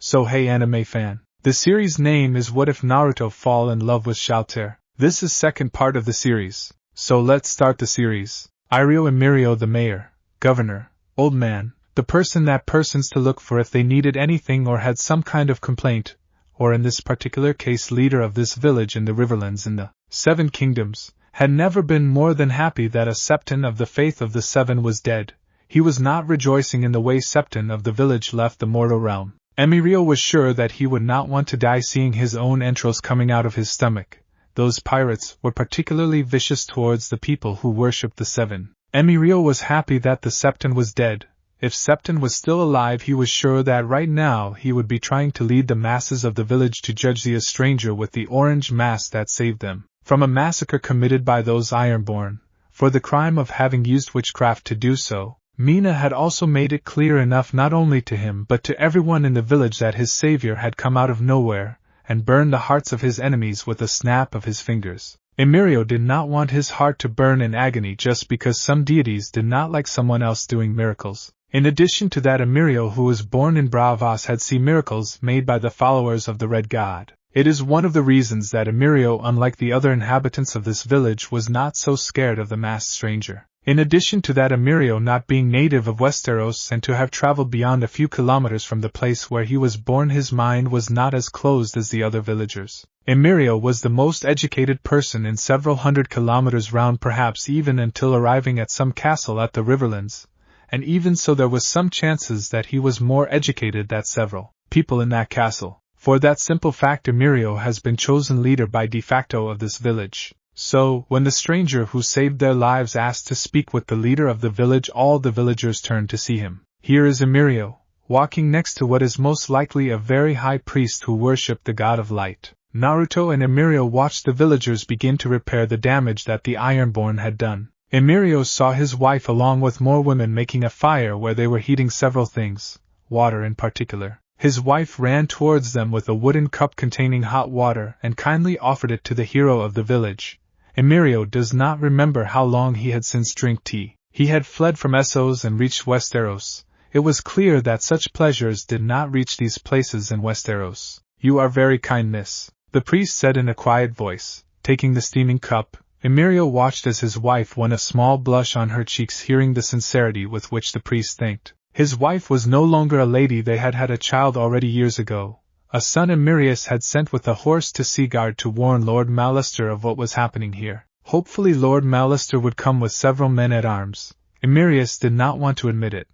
So hey anime fan, the series name is What If Naruto Fall in Love with Shaltear? This is second part of the series, so let's start the series. Irio and Mirio, the mayor, governor, old man, the persons to look for if they needed anything or had some kind of complaint, or in this particular case leader of this village in the Riverlands in the Seven Kingdoms, had never been more than happy that a Septon of the Faith of the Seven was dead. He was not rejoicing in the way Septon of the village left the mortal realm. Mirio was sure that he would not want to die seeing his own entrails coming out of his stomach. Those pirates were particularly vicious towards the people who worshipped the Seven. Mirio was happy that the Septon was dead. If Septon was still alive, he was sure that right now he would be trying to lead the masses of the village to judge the stranger with the orange mask that saved them from a massacre committed by those Ironborn, for the crime of having used witchcraft to do so. Mina had also made it clear enough not only to him but to everyone in the village that his savior had come out of nowhere, and burned the hearts of his enemies with a snap of his fingers. Mirio did not want his heart to burn in agony just because some deities did not like someone else doing miracles. In addition to that, Mirio, who was born in Bravos, had seen miracles made by the followers of the Red God. It is one of the reasons that Mirio, unlike the other inhabitants of this village, was not so scared of the masked stranger. In addition to that, Mirio, not being native of Westeros and to have traveled beyond a few kilometers from the place where he was born, his mind was not as closed as the other villagers. Mirio was the most educated person in several hundred kilometers round, perhaps even until arriving at some castle at the Riverlands, and even so there was some chances that he was more educated than several people in that castle. For that simple fact, Mirio has been chosen leader by de facto of this village. So, when the stranger who saved their lives asked to speak with the leader of the village, all the villagers turned to see him. Here is Mirio, walking next to what is most likely a very high priest who worshipped the god of light. Naruto and Mirio watched the villagers begin to repair the damage that the Ironborn had done. Mirio saw his wife along with more women making a fire where they were heating several things, water in particular. His wife ran towards them with a wooden cup containing hot water and kindly offered it to the hero of the village. Mirio does not remember how long he had since drank tea. He had fled from Essos and reached Westeros. It was clear that such pleasures did not reach these places in Westeros. You are very kind, miss, the priest said in a quiet voice, taking the steaming cup. Mirio watched as his wife won a small blush on her cheeks, hearing the sincerity with which the priest thanked. His wife was no longer a lady. They had had a child already years ago. A son Mirius had sent with a horse to Seaguard to warn Lord Mallister of what was happening here. Hopefully Lord Mallister would come with several men-at-arms. Mirius did not want to admit it,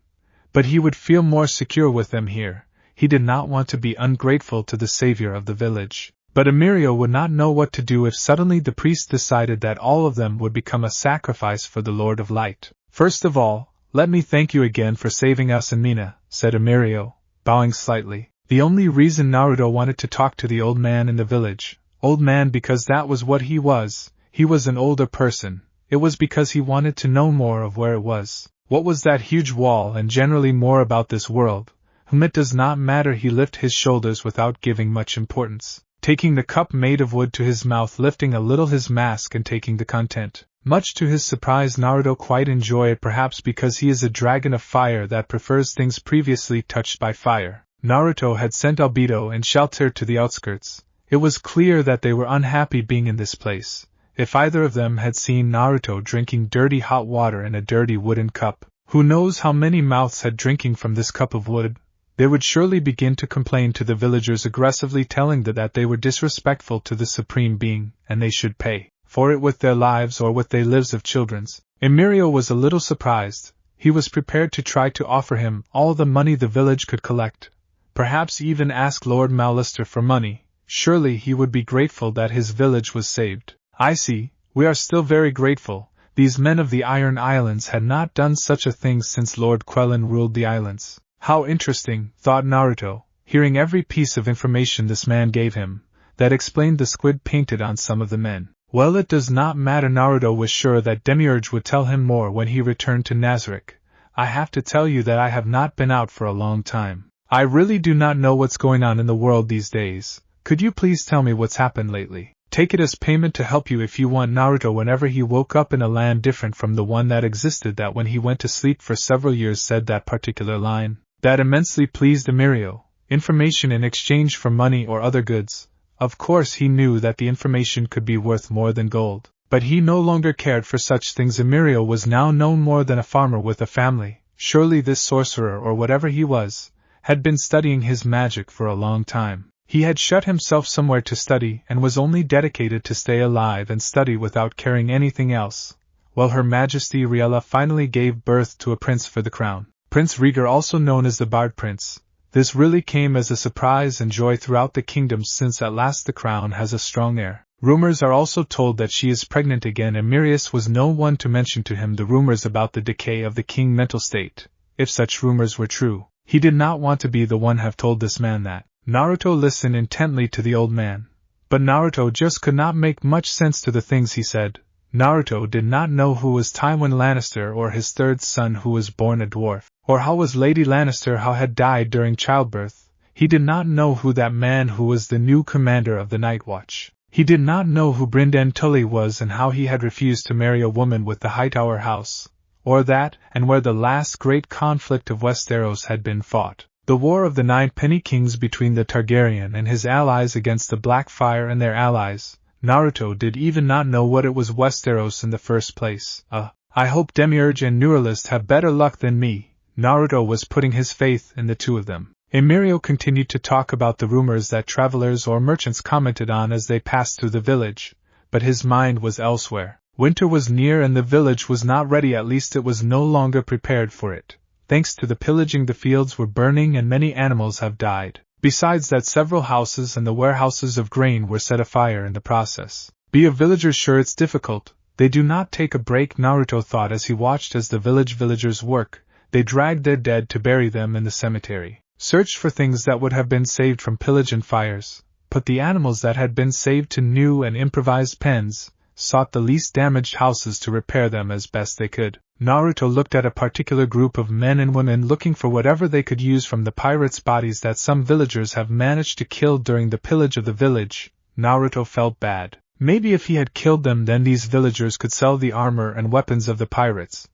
but he would feel more secure with them here. He did not want to be ungrateful to the savior of the village. But Mirio would not know what to do if suddenly the priest decided that all of them would become a sacrifice for the Lord of Light. First of all, let me thank you again for saving us and Mina, said Mirio, bowing slightly. The only reason Naruto wanted to talk to the old man in the village, old man because that was what he was an older person, it was because he wanted to know more of where it was. What was that huge wall, and generally more about this world? It does not matter. He lifted his shoulders without giving much importance, taking the cup made of wood to his mouth, lifting a little his mask and taking the content. Much to his surprise, Naruto quite enjoyed it, perhaps because he is a dragon of fire that prefers things previously touched by fire. Naruto had sent Albedo and Shaltear to the outskirts. It was clear that they were unhappy being in this place. If either of them had seen Naruto drinking dirty hot water in a dirty wooden cup, who knows how many mouths had drinking from this cup of wood, they would surely begin to complain to the villagers, aggressively telling them that they were disrespectful to the Supreme Being, and they should pay for it with their lives or with the lives of children's. Mirio was a little surprised. He was prepared to try to offer him all the money the village could collect. Perhaps even ask Lord Mallister for money. Surely he would be grateful that his village was saved. I see, we are still very grateful. These men of the Iron Islands had not done such a thing since Lord Quellan ruled the islands. How interesting, thought Naruto, hearing every piece of information this man gave him, that explained the squid painted on some of the men. Well, it does not matter. Naruto was sure that Demiurge would tell him more when he returned to Nazarick. I have to tell you that I have not been out for a long time. I really do not know what's going on in the world these days. Could you please tell me what's happened lately? Take it as payment to help you if you want. Naruto, whenever he woke up in a land different from the one that existed, that when he went to sleep for several years, said that particular line. That immensely pleased Mirio. information in exchange for money or other goods. Of course he knew that the information could be worth more than gold, but he no longer cared for such things. Emilio was now no more than a farmer with a family. Surely this sorcerer, or whatever he was, had been studying his magic for a long time. He had shut himself somewhere to study and was only dedicated to stay alive and study without caring anything else. Well, Her Majesty Riella finally gave birth to a prince for the crown. Prince Rieger, also known as the Bard Prince. This really came as a surprise and joy throughout the kingdom, since at last the crown has a strong heir. Rumors are also told that she is pregnant again, and Mirius was no one to mention to him the rumors about the decay of the king's mental state. If such rumors were true, he did not want to be the one have told this man that. Naruto listened intently to the old man, but Naruto just could not make much sense to the things he said. Naruto did not know who was Tywin Lannister, or his third son who was born a dwarf, or how was Lady Lannister how had died during childbirth. He did not know who that man who was the new commander of the Night Watch. He did not know who Brynden Tully was, and how he had refused to marry a woman with the Hightower house, or that, and where the last great conflict of Westeros had been fought. The War of the Nine Penny Kings between the Targaryen and his allies against the Blackfyre and their allies. Naruto did even not know what it was Westeros in the first place. I hope Demiurge and Neuralist have better luck than me. Naruto was putting his faith in the two of them. Emirio continued to talk about the rumors that travelers or merchants commented on as they passed through the village, but his mind was elsewhere. Winter was near and the village was not ready, at least it was no longer prepared for it. Thanks to the pillaging, the fields were burning and many animals have died. Besides that, several houses and the warehouses of grain were set afire in the process. Be a villager sure it's difficult. They do not take a break, Naruto thought as he watched as the villagers work. They dragged their dead to bury them in the cemetery, searched for things that would have been saved from pillage and fires, put the animals that had been saved to new and improvised pens, sought the least damaged houses to repair them as best they could. Naruto looked at a particular group of men and women looking for whatever they could use from the pirates' bodies that some villagers have managed to kill during the pillage of the village. Naruto felt bad. Maybe if he had killed them, then these villagers could sell the armor and weapons of the pirates.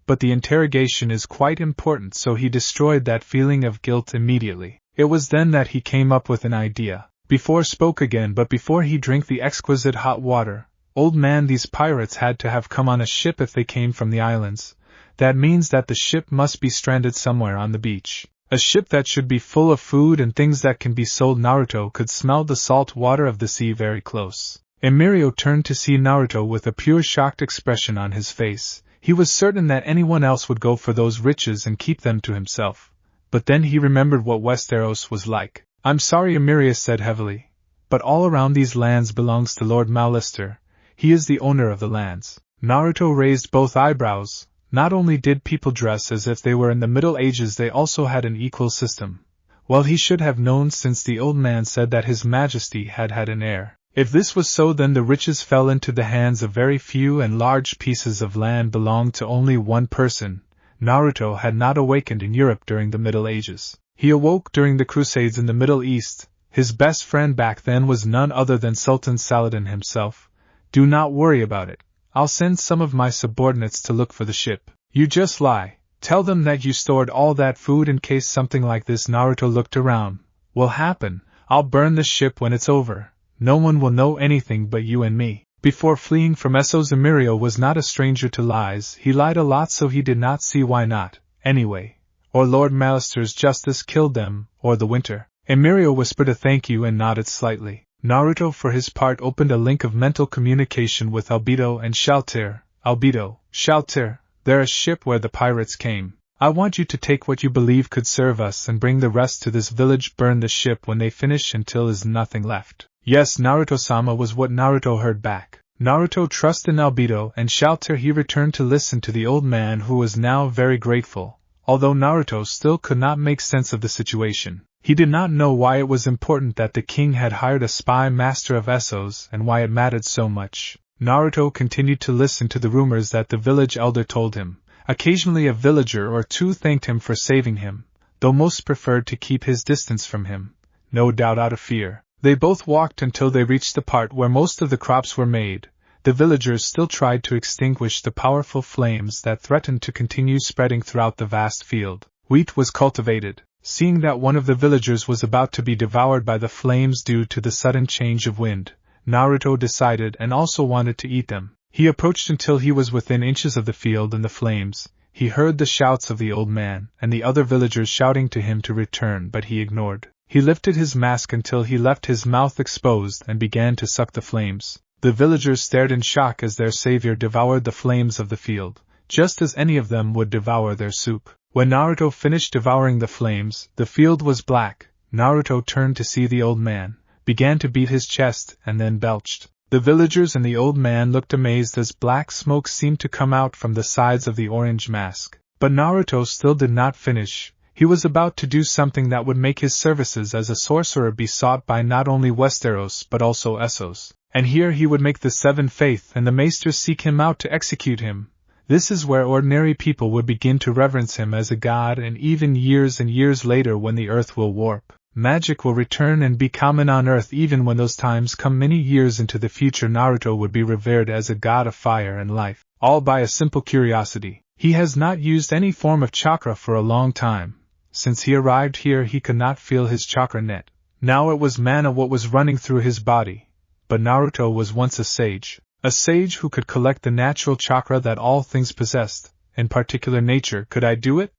But the interrogation is quite important, so he destroyed that feeling of guilt immediately. It was then that he came up with an idea. Before spoke again, but before he drank the exquisite hot water. Old man, these pirates had to have come on a ship if they came from the islands. That means that the ship must be stranded somewhere on the beach. A ship that should be full of food and things that can be sold. Naruto could smell the salt water of the sea very close. Emirio turned to see Naruto with a pure shocked expression on his face. He was certain that anyone else would go for those riches and keep them to himself. But then he remembered what Westeros was like. I'm sorry, Emirio said heavily, but all around these lands belongs to Lord Mallister. He is the owner of the lands. Naruto raised both eyebrows. Not only did people dress as if they were in the Middle Ages, they also had an equal system. Well, he should have known, since the old man said that His Majesty had an heir. If this was so, then the riches fell into the hands of very few and large pieces of land belonged to only one person. Naruto had not awakened in Europe during the Middle Ages. He awoke during the Crusades in the Middle East. His best friend back then was none other than Sultan Saladin himself. Do not worry about it. I'll send some of my subordinates to look for the ship. You just lie. Tell them that you stored all that food in case something like this. Naruto looked around. Will happen. I'll burn the ship when it's over. No one will know anything but you and me. Before fleeing from Essos, Emirio was not a stranger to lies. He lied a lot, so he did not see why not. Anyway, or Lord Mallister's justice killed them, or the winter. Emirio whispered a thank you and nodded slightly. Naruto for his part opened a link of mental communication with Albedo and Shaltear. Albedo, Shaltear, they're a ship where the pirates came. I want you to take what you believe could serve us and bring the rest to this village. Burn the ship when they finish until is nothing left. Yes, Naruto-sama was what Naruto heard back. Naruto trusted in Albedo and Shaltear. He returned to listen to the old man, who was now very grateful, although Naruto still could not make sense of the situation. He did not know why it was important that the king had hired a spy master of Essos and why it mattered so much. Naruto continued to listen to the rumors that the village elder told him. Occasionally a villager or two thanked him for saving him, though most preferred to keep his distance from him, no doubt out of fear. They both walked until they reached the part where most of the crops were made. The villagers still tried to extinguish the powerful flames that threatened to continue spreading throughout the vast field. Wheat was cultivated. Seeing that one of the villagers was about to be devoured by the flames due to the sudden change of wind, Naruto decided and also wanted to eat them. He approached until he was within inches of the field and the flames. He heard the shouts of the old man and the other villagers shouting to him to return, but he ignored. He lifted his mask until he left his mouth exposed and began to suck the flames. The villagers stared in shock as their savior devoured the flames of the field, just as any of them would devour their soup. When Naruto finished devouring the flames, the field was black. Naruto turned to see the old man, began to beat his chest, and then belched. The villagers and the old man looked amazed as black smoke seemed to come out from the sides of the orange mask. But Naruto still did not finish. He was about to do something that would make his services as a sorcerer be sought by not only Westeros but also Essos. And here he would make the Seven Faith and the Maesters seek him out to execute him. This is where ordinary people would begin to reverence him as a god, and even years and years later, when the earth will warp, magic will return and be common on earth. Even when those times come many years into the future, Naruto would be revered as a god of fire and life, all by a simple curiosity. He has not used any form of chakra for a long time. Since he arrived here, he could not feel his chakra net. Now it was mana what was running through his body. But Naruto was once a sage who could collect the natural chakra that all things possessed, in particular nature. Could I do it?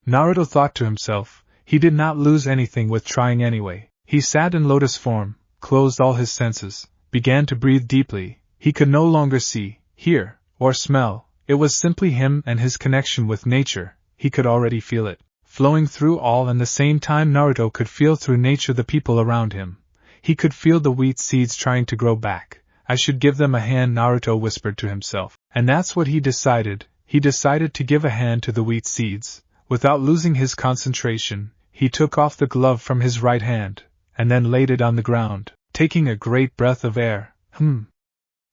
Naruto thought to himself. He did not lose anything with trying anyway. He sat in lotus form, closed all his senses, began to breathe deeply. He could no longer see, hear, or smell. It was simply him and his connection with nature. He could already feel it, flowing through all, and the same time Naruto could feel through nature the people around him. He could feel the wheat seeds trying to grow back. I should give them a hand, Naruto whispered to himself. And that's what he decided. He decided to give a hand to the wheat seeds. Without losing his concentration, he took off the glove from his right hand, and then laid it on the ground, taking a great breath of air,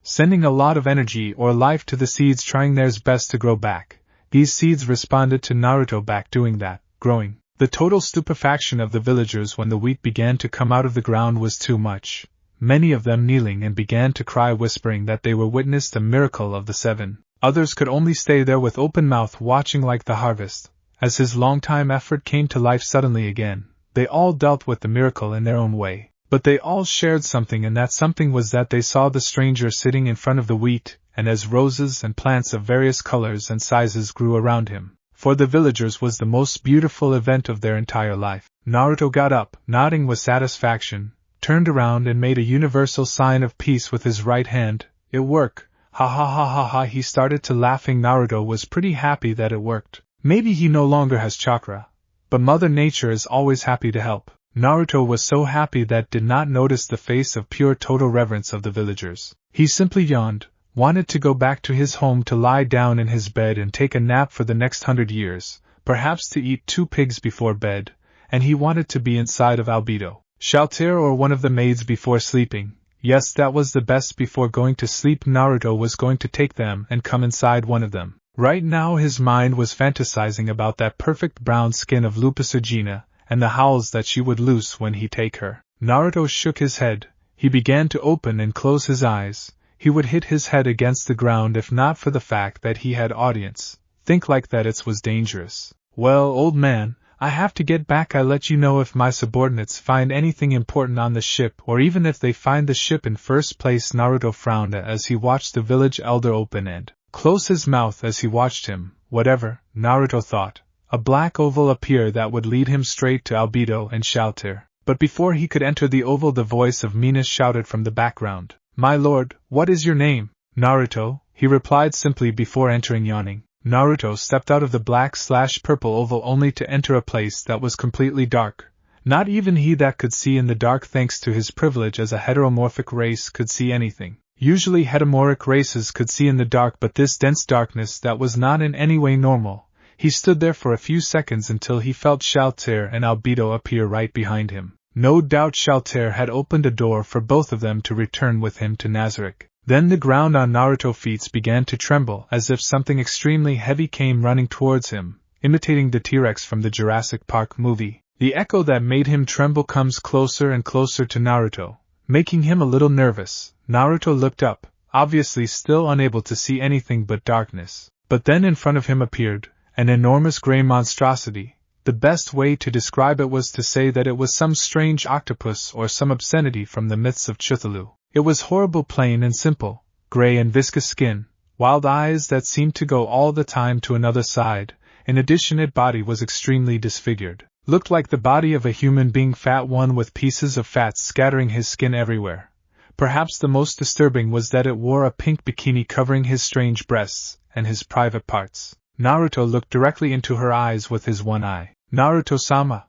sending a lot of energy or life to the seeds trying their best to grow back. These seeds responded to Naruto back doing that, growing. The total stupefaction of the villagers when the wheat began to come out of the ground was too much. Many of them kneeling and began to cry, whispering that they were witnessed a miracle of the seven. Others could only stay there with open mouth, watching like the harvest. As his long-time effort came to life suddenly again, they all dealt with the miracle in their own way. But they all shared something, and that something was that they saw the stranger sitting in front of the wheat, and as roses and plants of various colors and sizes grew around him, for the villagers was the most beautiful event of their entire life. Naruto got up, nodding with satisfaction, turned around and made a universal sign of peace with his right hand. It worked. Ha ha ha ha ha. He started to laughing. Naruto was pretty happy that it worked. Maybe he no longer has chakra, but Mother Nature is always happy to help. Naruto was so happy that did not notice the face of pure total reverence of the villagers. He simply yawned, wanted to go back to his home to lie down in his bed and take a nap for the next 100 years, perhaps to eat 2 pigs before bed, and he wanted to be inside of Albedo, Shaltear, or one of the maids before sleeping. Yes, that was the best. Before going to sleep, Naruto was going to take them and come inside one of them. Right now his mind was fantasizing about that perfect brown skin of Lupisugina, and the howls that she would loose when he take her. Naruto shook his head. He began to open and close his eyes. He would hit his head against the ground if not for the fact that he had audience. Think like that, it was dangerous. Well, old man, I have to get back. I'll let you know if my subordinates find anything important on the ship, or even if they find the ship in first place. Naruto frowned as he watched the village elder open and close his mouth as he watched him. Whatever, Naruto thought. A black oval appeared that would lead him straight to Albedo and Shaltear. But before he could enter the oval, the voice of Mina shouted from the background. My lord, what is your name? Naruto, he replied simply before entering, yawning. Naruto stepped out of the black/purple oval only to enter a place that was completely dark. Not even he that could see in the dark, thanks to his privilege as a heteromorphic race, could see anything. Usually heteromorphic races could see in the dark, but this dense darkness that was not in any way normal. He stood there for a few seconds until he felt Shaltear and Albedo appear right behind him. No doubt Shaltear had opened a door for both of them to return with him to Nazarick. Then the ground on Naruto's feet began to tremble as if something extremely heavy came running towards him, imitating the T-Rex from the Jurassic Park movie. The echo that made him tremble comes closer and closer to Naruto, making him a little nervous. Naruto looked up, obviously still unable to see anything but darkness. But then in front of him appeared an enormous gray monstrosity. The best way to describe it was to say that it was some strange octopus or some obscenity from the myths of Cthulhu. It was horrible, plain and simple, gray and viscous skin, wild eyes that seemed to go all the time to another side. In addition, its body was extremely disfigured. Looked like the body of a human being, fat one with pieces of fat scattering his skin everywhere. Perhaps the most disturbing was that it wore a pink bikini covering his strange breasts and his private parts. Naruto looked directly into her eyes with his one eye. "Naruto-sama!"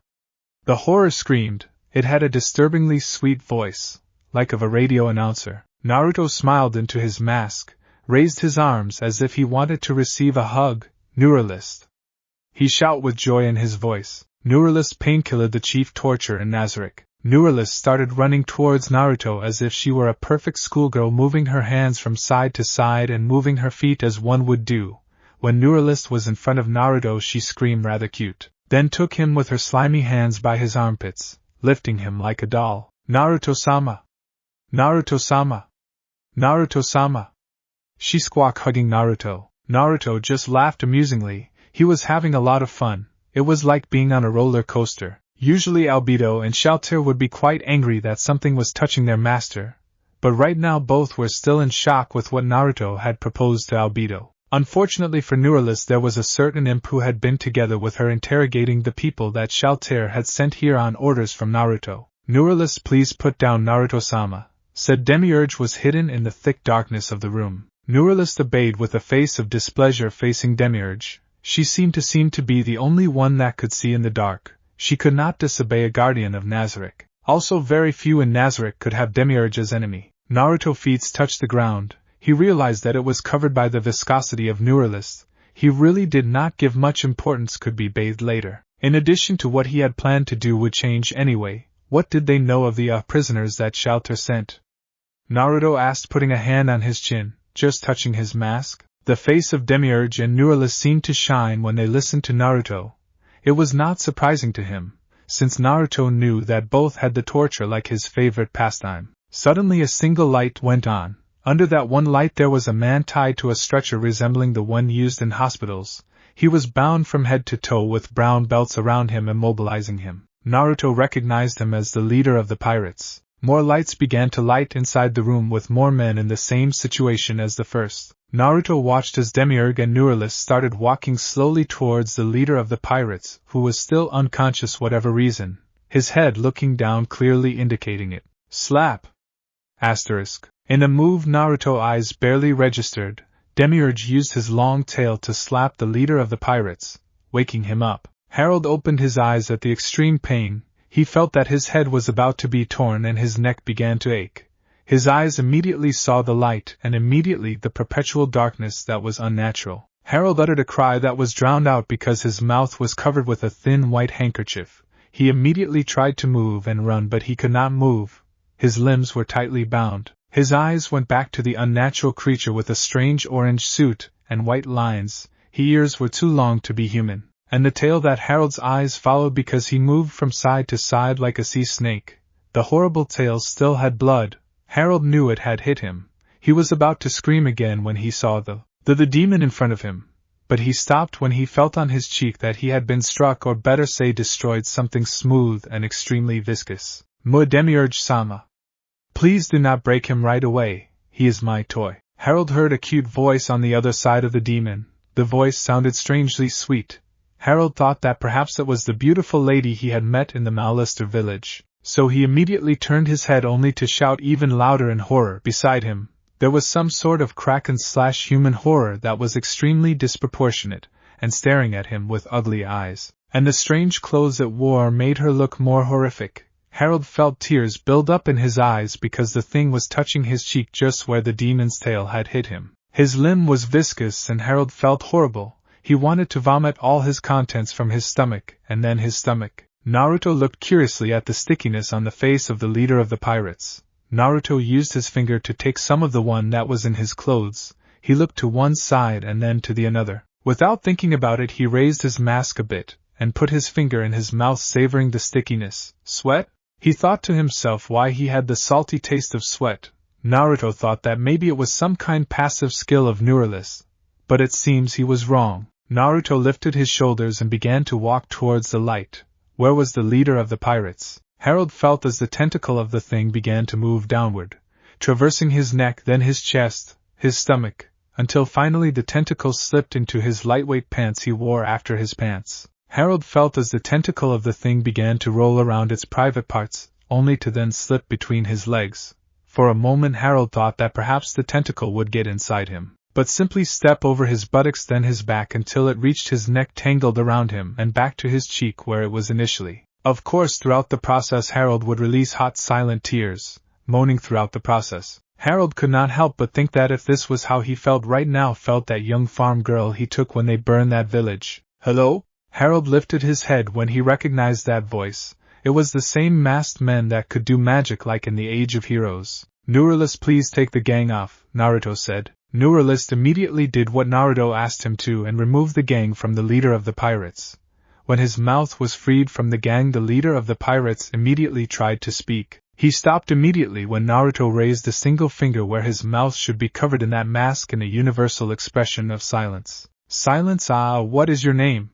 The horror screamed. It had a disturbingly sweet voice, like of a radio announcer. Naruto smiled into his mask, raised his arms as if he wanted to receive a hug. "Neuralist!" he shouted with joy in his voice. "Neuralist Painkiller, the chief torture in Nazarick." Neuralist started running towards Naruto as if she were a perfect schoolgirl, moving her hands from side to side and moving her feet as one would do. When Neuralist was in front of Naruto, she screamed rather cute, then took him with her slimy hands by his armpits, lifting him like a doll. "Naruto-sama! Naruto-sama! Naruto-sama!" she squawked, hugging Naruto. Naruto just laughed amusingly. He was having a lot of fun. It was like being on a roller coaster. Usually Albedo and Shaltear would be quite angry that something was touching their master, but right now both were still in shock with what Naruto had proposed to Albedo. Unfortunately for Neuralist, there was a certain imp who had been together with her interrogating the people that Shaltear had sent here on orders from Naruto. "Neuralist, please put down Naruto-sama," said Demiurge was hidden in the thick darkness of the room. Neuralist obeyed with a face of displeasure facing Demiurge. She seemed to be the only one that could see in the dark. She could not disobey a guardian of Nazarick. Also, very few in Nazarick could have Demiurge as enemy. Naruto's feet touched the ground. He realized that it was covered by the viscosity of Neuralist. He really did not give much importance, could be bathed later. In addition to what he had planned to do would change anyway. What did they know of the prisoners that Shaltear sent? Naruto asked, putting a hand on his chin, just touching his mask. The face of Demiurge and Neuralist seemed to shine when they listened to Naruto. It was not surprising to him, since Naruto knew that both had the torture like his favorite pastime. Suddenly a single light went on. Under that one light there was a man tied to a stretcher resembling the one used in hospitals. He was bound from head to toe with brown belts around him immobilizing him. Naruto recognized him as the leader of the pirates. More lights began to light inside the room with more men in the same situation as the first. Naruto watched as Demiurge and Neuralist started walking slowly towards the leader of the pirates, who was still unconscious whatever reason, his head looking down clearly indicating it. Slap! Asterisk. In a move Naruto's eyes barely registered, Demiurge used his long tail to slap the leader of the pirates, waking him up. Harold opened his eyes at the extreme pain. He felt that his head was about to be torn and his neck began to ache. His eyes immediately saw the light and immediately the perpetual darkness that was unnatural. Harold uttered a cry that was drowned out because his mouth was covered with a thin white handkerchief. He immediately tried to move and run, but he could not move. His limbs were tightly bound. His eyes went back to the unnatural creature with a strange orange suit and white lines. His ears were too long to be human, and the tail that Harold's eyes followed because he moved from side to side like a sea snake. The horrible tail still had blood. Harold knew it had hit him. He was about to scream again when he saw the demon in front of him, but he stopped when he felt on his cheek that he had been struck, or better say destroyed, something smooth and extremely viscous. Demiurge-sama. Please do not break him right away, he is my toy. Harold heard a cute voice on the other side of the demon. The voice sounded strangely sweet. Harold thought that perhaps it was the beautiful lady he had met in the Malister village. So he immediately turned his head only to shout even louder in horror. Beside him, there was some sort of kraken/human horror that was extremely disproportionate, and staring at him with ugly eyes. And the strange clothes it wore made her look more horrific. Harold felt tears build up in his eyes because the thing was touching his cheek just where the demon's tail had hit him. His limb was viscous and Harold felt horrible. He wanted to vomit all his contents from his stomach, and then his stomach. Naruto looked curiously at the stickiness on the face of the leader of the pirates. Naruto used his finger to take some of the one that was in his clothes. He looked to one side and then to the other. Without thinking about it, he raised his mask a bit, and put his finger in his mouth, savoring the stickiness. Sweat? He thought to himself why he had the salty taste of sweat. Naruto thought that maybe it was some kind passive skill of Neuralist, but it seems he was wrong. Naruto lifted his shoulders and began to walk towards the light. Where was the leader of the pirates? Harold felt as the tentacle of the thing began to move downward, traversing his neck, then his chest, his stomach, until finally the tentacle slipped into his lightweight pants he wore after his pants. Harold felt as the tentacle of the thing began to roll around its private parts, only to then slip between his legs. For a moment Harold thought that perhaps the tentacle would get inside him, but simply step over his buttocks, then his back, until it reached his neck, tangled around him, and back to his cheek where it was initially. Of course, throughout the process Harold would release hot silent tears, moaning throughout the process. Harold could not help but think that if this was how he felt right now, felt that young farm girl he took when they burned that village. Hello? Harold lifted his head when he recognized that voice. It was the same masked man that could do magic like in the Age of Heroes. Neuralist, please take the gang off, Naruto said. Neuralist immediately did what Naruto asked him to and removed the gang from the leader of the pirates. When his mouth was freed from the gang, the leader of the pirates immediately tried to speak. He stopped immediately when Naruto raised a single finger where his mouth should be covered in that mask in a universal expression of silence. Silence? What is your name?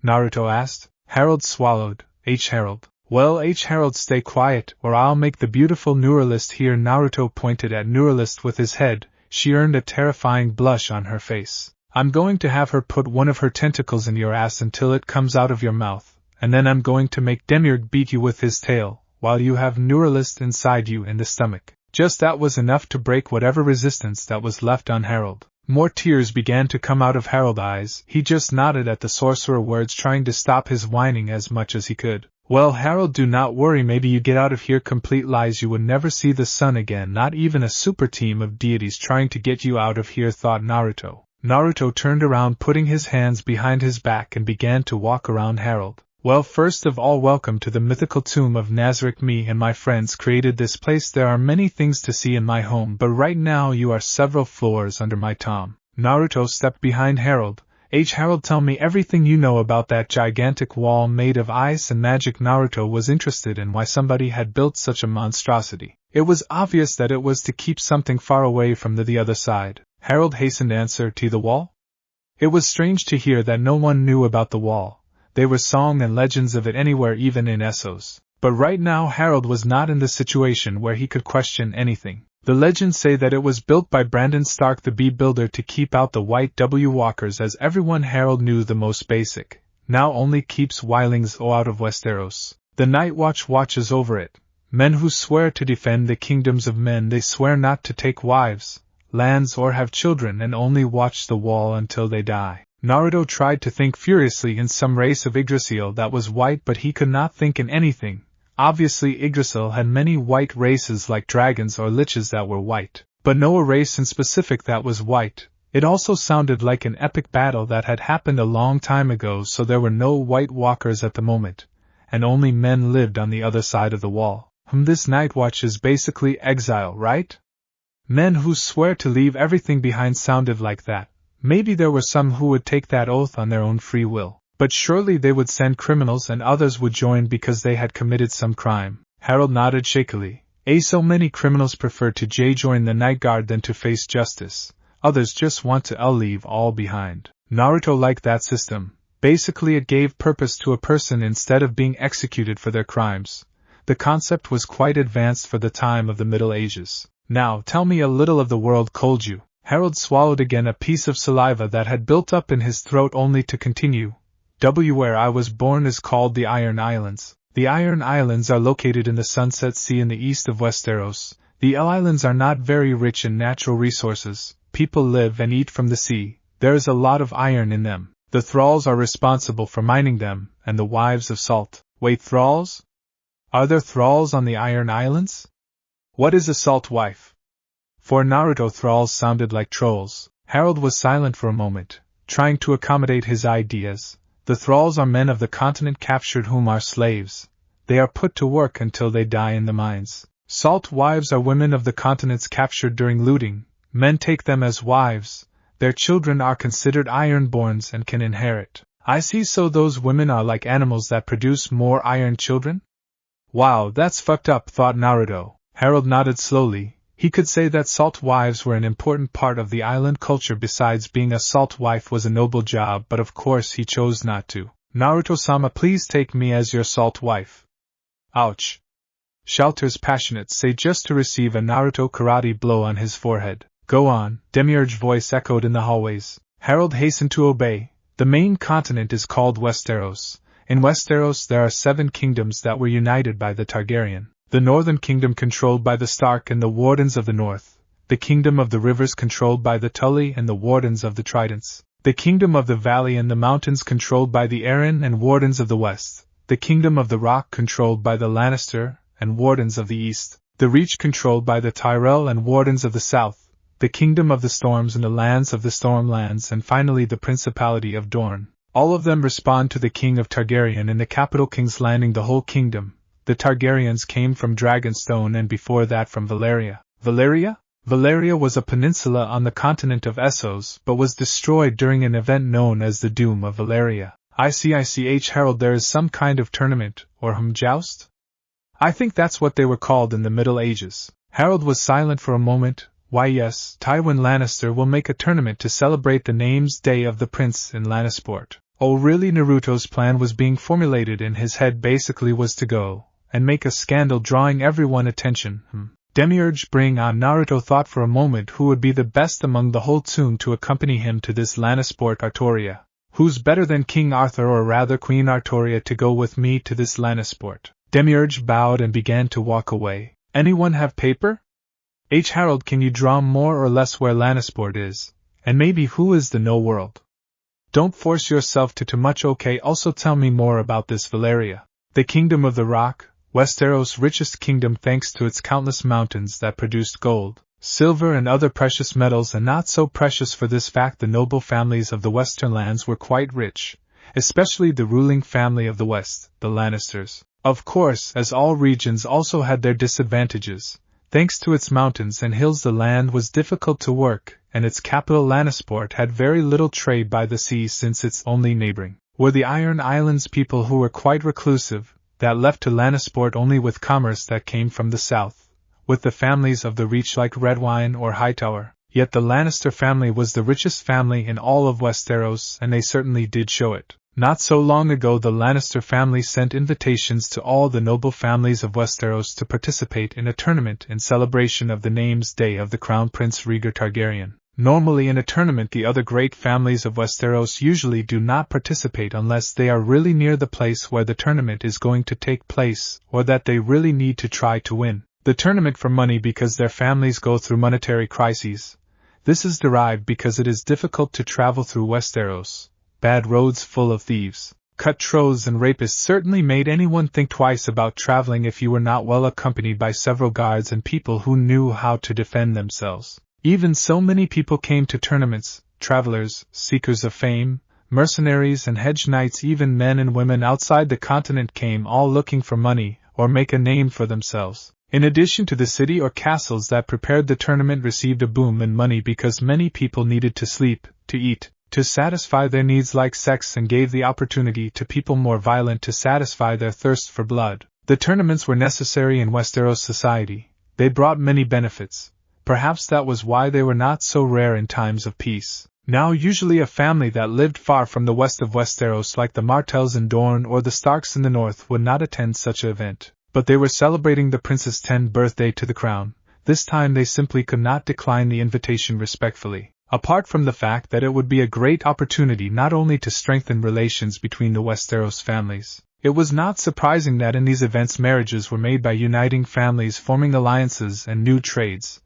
Naruto asked. Harold swallowed. H. Harold. Well, H. Harold, stay quiet, or I'll make the beautiful Neuralist here. Naruto pointed at Neuralist with his head. She earned a terrifying blush on her face. I'm going to have her put one of her tentacles in your ass until it comes out of your mouth, and then I'm going to make Demiurge beat you with his tail, while you have Neuralist inside you in the stomach. Just that was enough to break whatever resistance that was left on Harold. More tears began to come out of Harold's eyes. He just nodded at the sorcerer words, trying to stop his whining as much as he could. Well, Harold, do not worry, maybe you get out of here. Complete lies, you would never see the sun again, not even a super team of deities trying to get you out of here, thought Naruto. Naruto turned around, putting his hands behind his back, and began to walk around Harold. Well, first of all, welcome to the mythical tomb of Nazarick. Me and my friends created this place. There are many things to see in my home, but right now you are several floors under my tomb. Naruto stepped behind Harold. H. Harold, tell me everything you know about that gigantic wall made of ice and magic. Naruto was interested in why somebody had built such a monstrosity. It was obvious that it was to keep something far away from the other side. Harold hastened to answer, to the wall? It was strange to hear that no one knew about the wall. There were songs and legends of it anywhere, even in Essos. But right now Harold was not in the situation where he could question anything. The legends say that it was built by Brandon Stark, the bee builder, to keep out the White W walkers, as everyone Harold knew the most basic. Now only keeps Wylings out of Westeros. The Night Watch watches over it. Men who swear to defend the kingdoms of men, they swear not to take wives, lands, or have children, and only watch the wall until they die. Naruto tried to think furiously in some race of Yggdrasil that was white, but he could not think in anything. Obviously Yggdrasil had many white races like dragons or liches that were white, but no race in specific that was white. It also sounded like an epic battle that had happened a long time ago, so there were no white walkers at the moment, and only men lived on the other side of the wall. This Night Watch is basically exile, right? Men who swear to leave everything behind sounded like that. Maybe there were some who would take that oath on their own free will. But surely they would send criminals and others would join because they had committed some crime. Harold nodded shakily. So many criminals prefer to join the Night Guard than to face justice. Others just want to leave all behind. Naruto liked that system. Basically it gave purpose to a person instead of being executed for their crimes. The concept was quite advanced for the time of the Middle Ages. Now tell me a little of the world Kolju. Harold swallowed again a piece of saliva that had built up in his throat, only to continue. Where I was born is called the Iron Islands. The Iron Islands are located in the Sunset Sea in the east of Westeros. The islands are not very rich in natural resources. People live and eat from the sea. There is a lot of iron in them. The thralls are responsible for mining them, and the wives of salt. Wait, thralls? Are there thralls on the Iron Islands? What is a salt wife? For Naruto, thralls sounded like trolls. Harold was silent for a moment, trying to accommodate his ideas. The thralls are men of the continent captured whom are slaves. They are put to work until they die in the mines. Salt wives are women of the continents captured during looting. Men take them as wives. Their children are considered ironborns and can inherit. I see, so those women are like animals that produce more iron children? Wow, that's fucked up, thought Naruto. Harold nodded slowly. He could say that salt wives were an important part of the island culture. Besides, being a salt wife was a noble job, but of course he chose not to. Naruto-sama, please take me as your salt wife. Ouch! Shaltear's passionate say just to receive a Naruto karate blow on his forehead. Go on, Demiurge voice echoed in the hallways. Harold hastened to obey. The main continent is called Westeros. In Westeros there are 7 kingdoms that were united by the Targaryen. The Northern Kingdom controlled by the Stark and the Wardens of the North. The Kingdom of the Rivers controlled by the Tully and the Wardens of the Tridents. The Kingdom of the Valley and the Mountains controlled by the Arryn and Wardens of the West. The Kingdom of the Rock controlled by the Lannister and Wardens of the East. The Reach controlled by the Tyrell and Wardens of the South. The Kingdom of the Storms and the Lands of the Stormlands, and finally the Principality of Dorne. All of them respond to the King of Targaryen in the capital King's Landing. The whole kingdom. The Targaryens came from Dragonstone and before that from Valyria. Valyria? Valyria was a peninsula on the continent of Essos, but was destroyed during an event known as the Doom of Valyria. ICICH Harold, there is some kind of tournament, or joust? I think that's what they were called in the Middle Ages. Harold was silent for a moment. Why yes, Tywin Lannister will make a tournament to celebrate the name's day of the prince in Lannisport. Oh really? Naruto's plan was being formulated in his head. Basically was to go and make a scandal, drawing everyone attention. Demiurge, bring on. Naruto thought for a moment who would be the best among the whole team to accompany him to this Lannisport. Artoria. Who's better than King Arthur, or rather Queen Artoria, to go with me to this Lannisport? Demiurge bowed and began to walk away. Anyone have paper? Harold, can you draw more or less where Lannisport is, and maybe who is the No World? Don't force yourself to too much. Okay, also tell me more about this Valyria. The Kingdom of the Rock, Westeros' richest kingdom thanks to its countless mountains that produced gold, silver and other precious metals, and not so precious for this fact the noble families of the western lands were quite rich, especially the ruling family of the West, the Lannisters. Of course, as all regions also had their disadvantages. Thanks to its mountains and hills the land was difficult to work, and its capital Lannisport had very little trade by the sea, since its only neighboring were the Iron Islands people who were quite reclusive, that left to Lannisport only with commerce that came from the south, with the families of the Reach like Redwyne or Hightower. Yet the Lannister family was the richest family in all of Westeros, and they certainly did show it. Not so long ago the Lannister family sent invitations to all the noble families of Westeros to participate in a tournament in celebration of the name's day of the Crown Prince Rhaegar Targaryen. Normally in a tournament the other great families of Westeros usually do not participate unless they are really near the place where the tournament is going to take place, or that they really need to try to win the tournament for money because their families go through monetary crises. This is derived because it is difficult to travel through Westeros. Bad roads full of thieves, cutthroats and rapists certainly made anyone think twice about traveling if you were not well accompanied by several guards and people who knew how to defend themselves. Even so, many people came to tournaments, travelers, seekers of fame, mercenaries and hedge knights. Even men and women outside the continent came, all looking for money or make a name for themselves. In addition to the city or castles that prepared the tournament received a boom in money because many people needed to sleep, to eat, to satisfy their needs like sex, and gave the opportunity to people more violent to satisfy their thirst for blood. The tournaments were necessary in Westeros society. They brought many benefits. Perhaps that was why they were not so rare in times of peace. Now usually a family that lived far from the west of Westeros, like the Martells in Dorne or the Starks in the north, would not attend such an event. But they were celebrating the prince's 10th birthday to the crown. This time they simply could not decline the invitation respectfully. Apart from the fact that it would be a great opportunity not only to strengthen relations between the Westeros families, it was not surprising that in these events marriages were made by uniting families, forming alliances and new trades,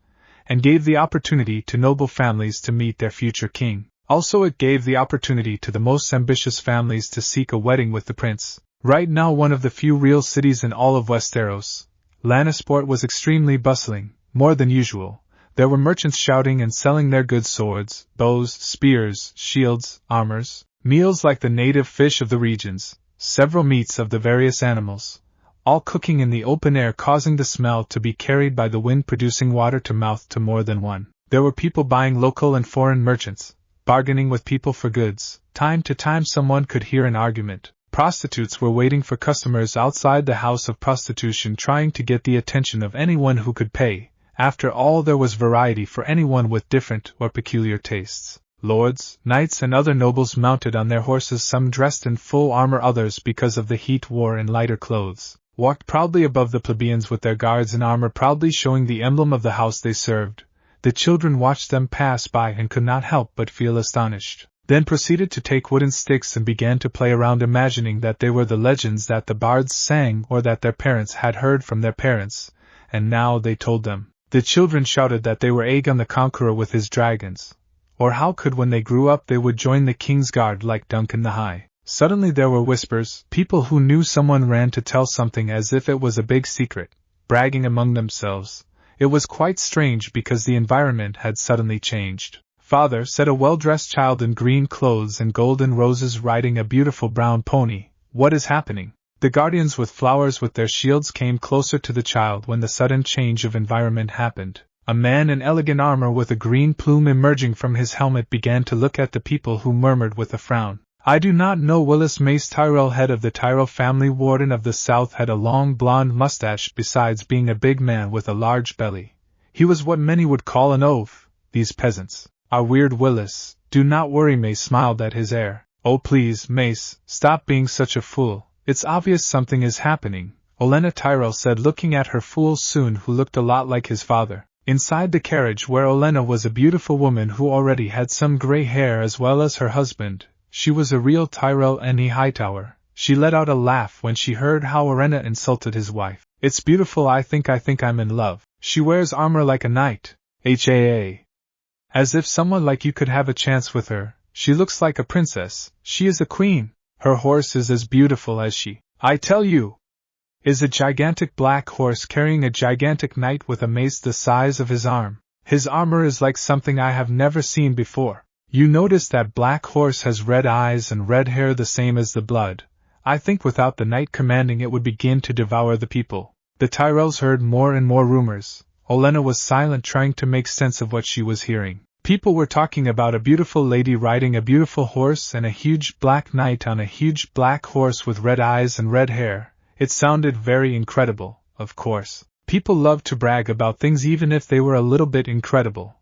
and gave the opportunity to noble families to meet their future king. Also it gave the opportunity to the most ambitious families to seek a wedding with the prince. Right now one of the few real cities in all of Westeros, Lannisport was extremely bustling, more than usual. There were merchants shouting and selling their goods: swords, bows, spears, shields, armors, meals like the native fish of the regions, several meats of the various animals, all cooking in the open air, causing the smell to be carried by the wind, producing water to mouth to more than one. There were people buying local and foreign merchants, bargaining with people for goods. Time to time someone could hear an argument. Prostitutes were waiting for customers outside the house of prostitution, trying to get the attention of anyone who could pay. After all, there was variety for anyone with different or peculiar tastes. Lords, knights, and other nobles mounted on their horses, some dressed in full armor, others, because of the heat, wore in lighter clothes, walked proudly above the plebeians with their guards in armor, proudly showing the emblem of the house they served. The children watched them pass by and could not help but feel astonished, then proceeded to take wooden sticks and began to play around, imagining that they were the legends that the bards sang or that their parents had heard from their parents, and now they told them. The children shouted that they were Aegon the Conqueror with his dragons, or how could when they grew up they would join the king's guard like Duncan the High. Suddenly there were whispers. People who knew someone ran to tell something as if it was a big secret, bragging among themselves. It was quite strange because the environment had suddenly changed. "Father," said a well-dressed child in green clothes and golden roses riding a beautiful brown pony, "what is happening?" The guardians with flowers with their shields came closer to the child when the sudden change of environment happened. A man in elegant armor with a green plume emerging from his helmet began to look at the people, who murmured with a frown, "I do not know." Willis Mace Tyrell, head of the Tyrell family, warden of the South, had a long blonde mustache besides being a big man with a large belly. He was what many would call an oaf. "These peasants are weird, Willis." "Do not worry." Mace smiled at his heir. "Oh please, Mace, stop being such a fool. It's obvious something is happening," Olenna Tyrell said, looking at her fool son, who looked a lot like his father. Inside the carriage where Olenna was a beautiful woman who already had some gray hair, as well as her husband. She was a real Tyrell Annie Hightower. She let out a laugh when she heard how Olenna insulted his wife. "It's beautiful. I think I'm in love. She wears armor like a knight. HAA. As if someone like you could have a chance with her. She looks like a princess. She is a queen. Her horse is as beautiful as she, I tell you, is a gigantic black horse carrying a gigantic knight with a mace the size of his arm. His armor is like something I have never seen before. You notice that black horse has red eyes and red hair the same as the blood. I think without the knight commanding it would begin to devour the people." The Tyrells heard more and more rumors. Olenna was silent, trying to make sense of what she was hearing. People were talking about a beautiful lady riding a beautiful horse and a huge black knight on a huge black horse with red eyes and red hair. It sounded very incredible, of course. People loved to brag about things even if they were a little bit incredible.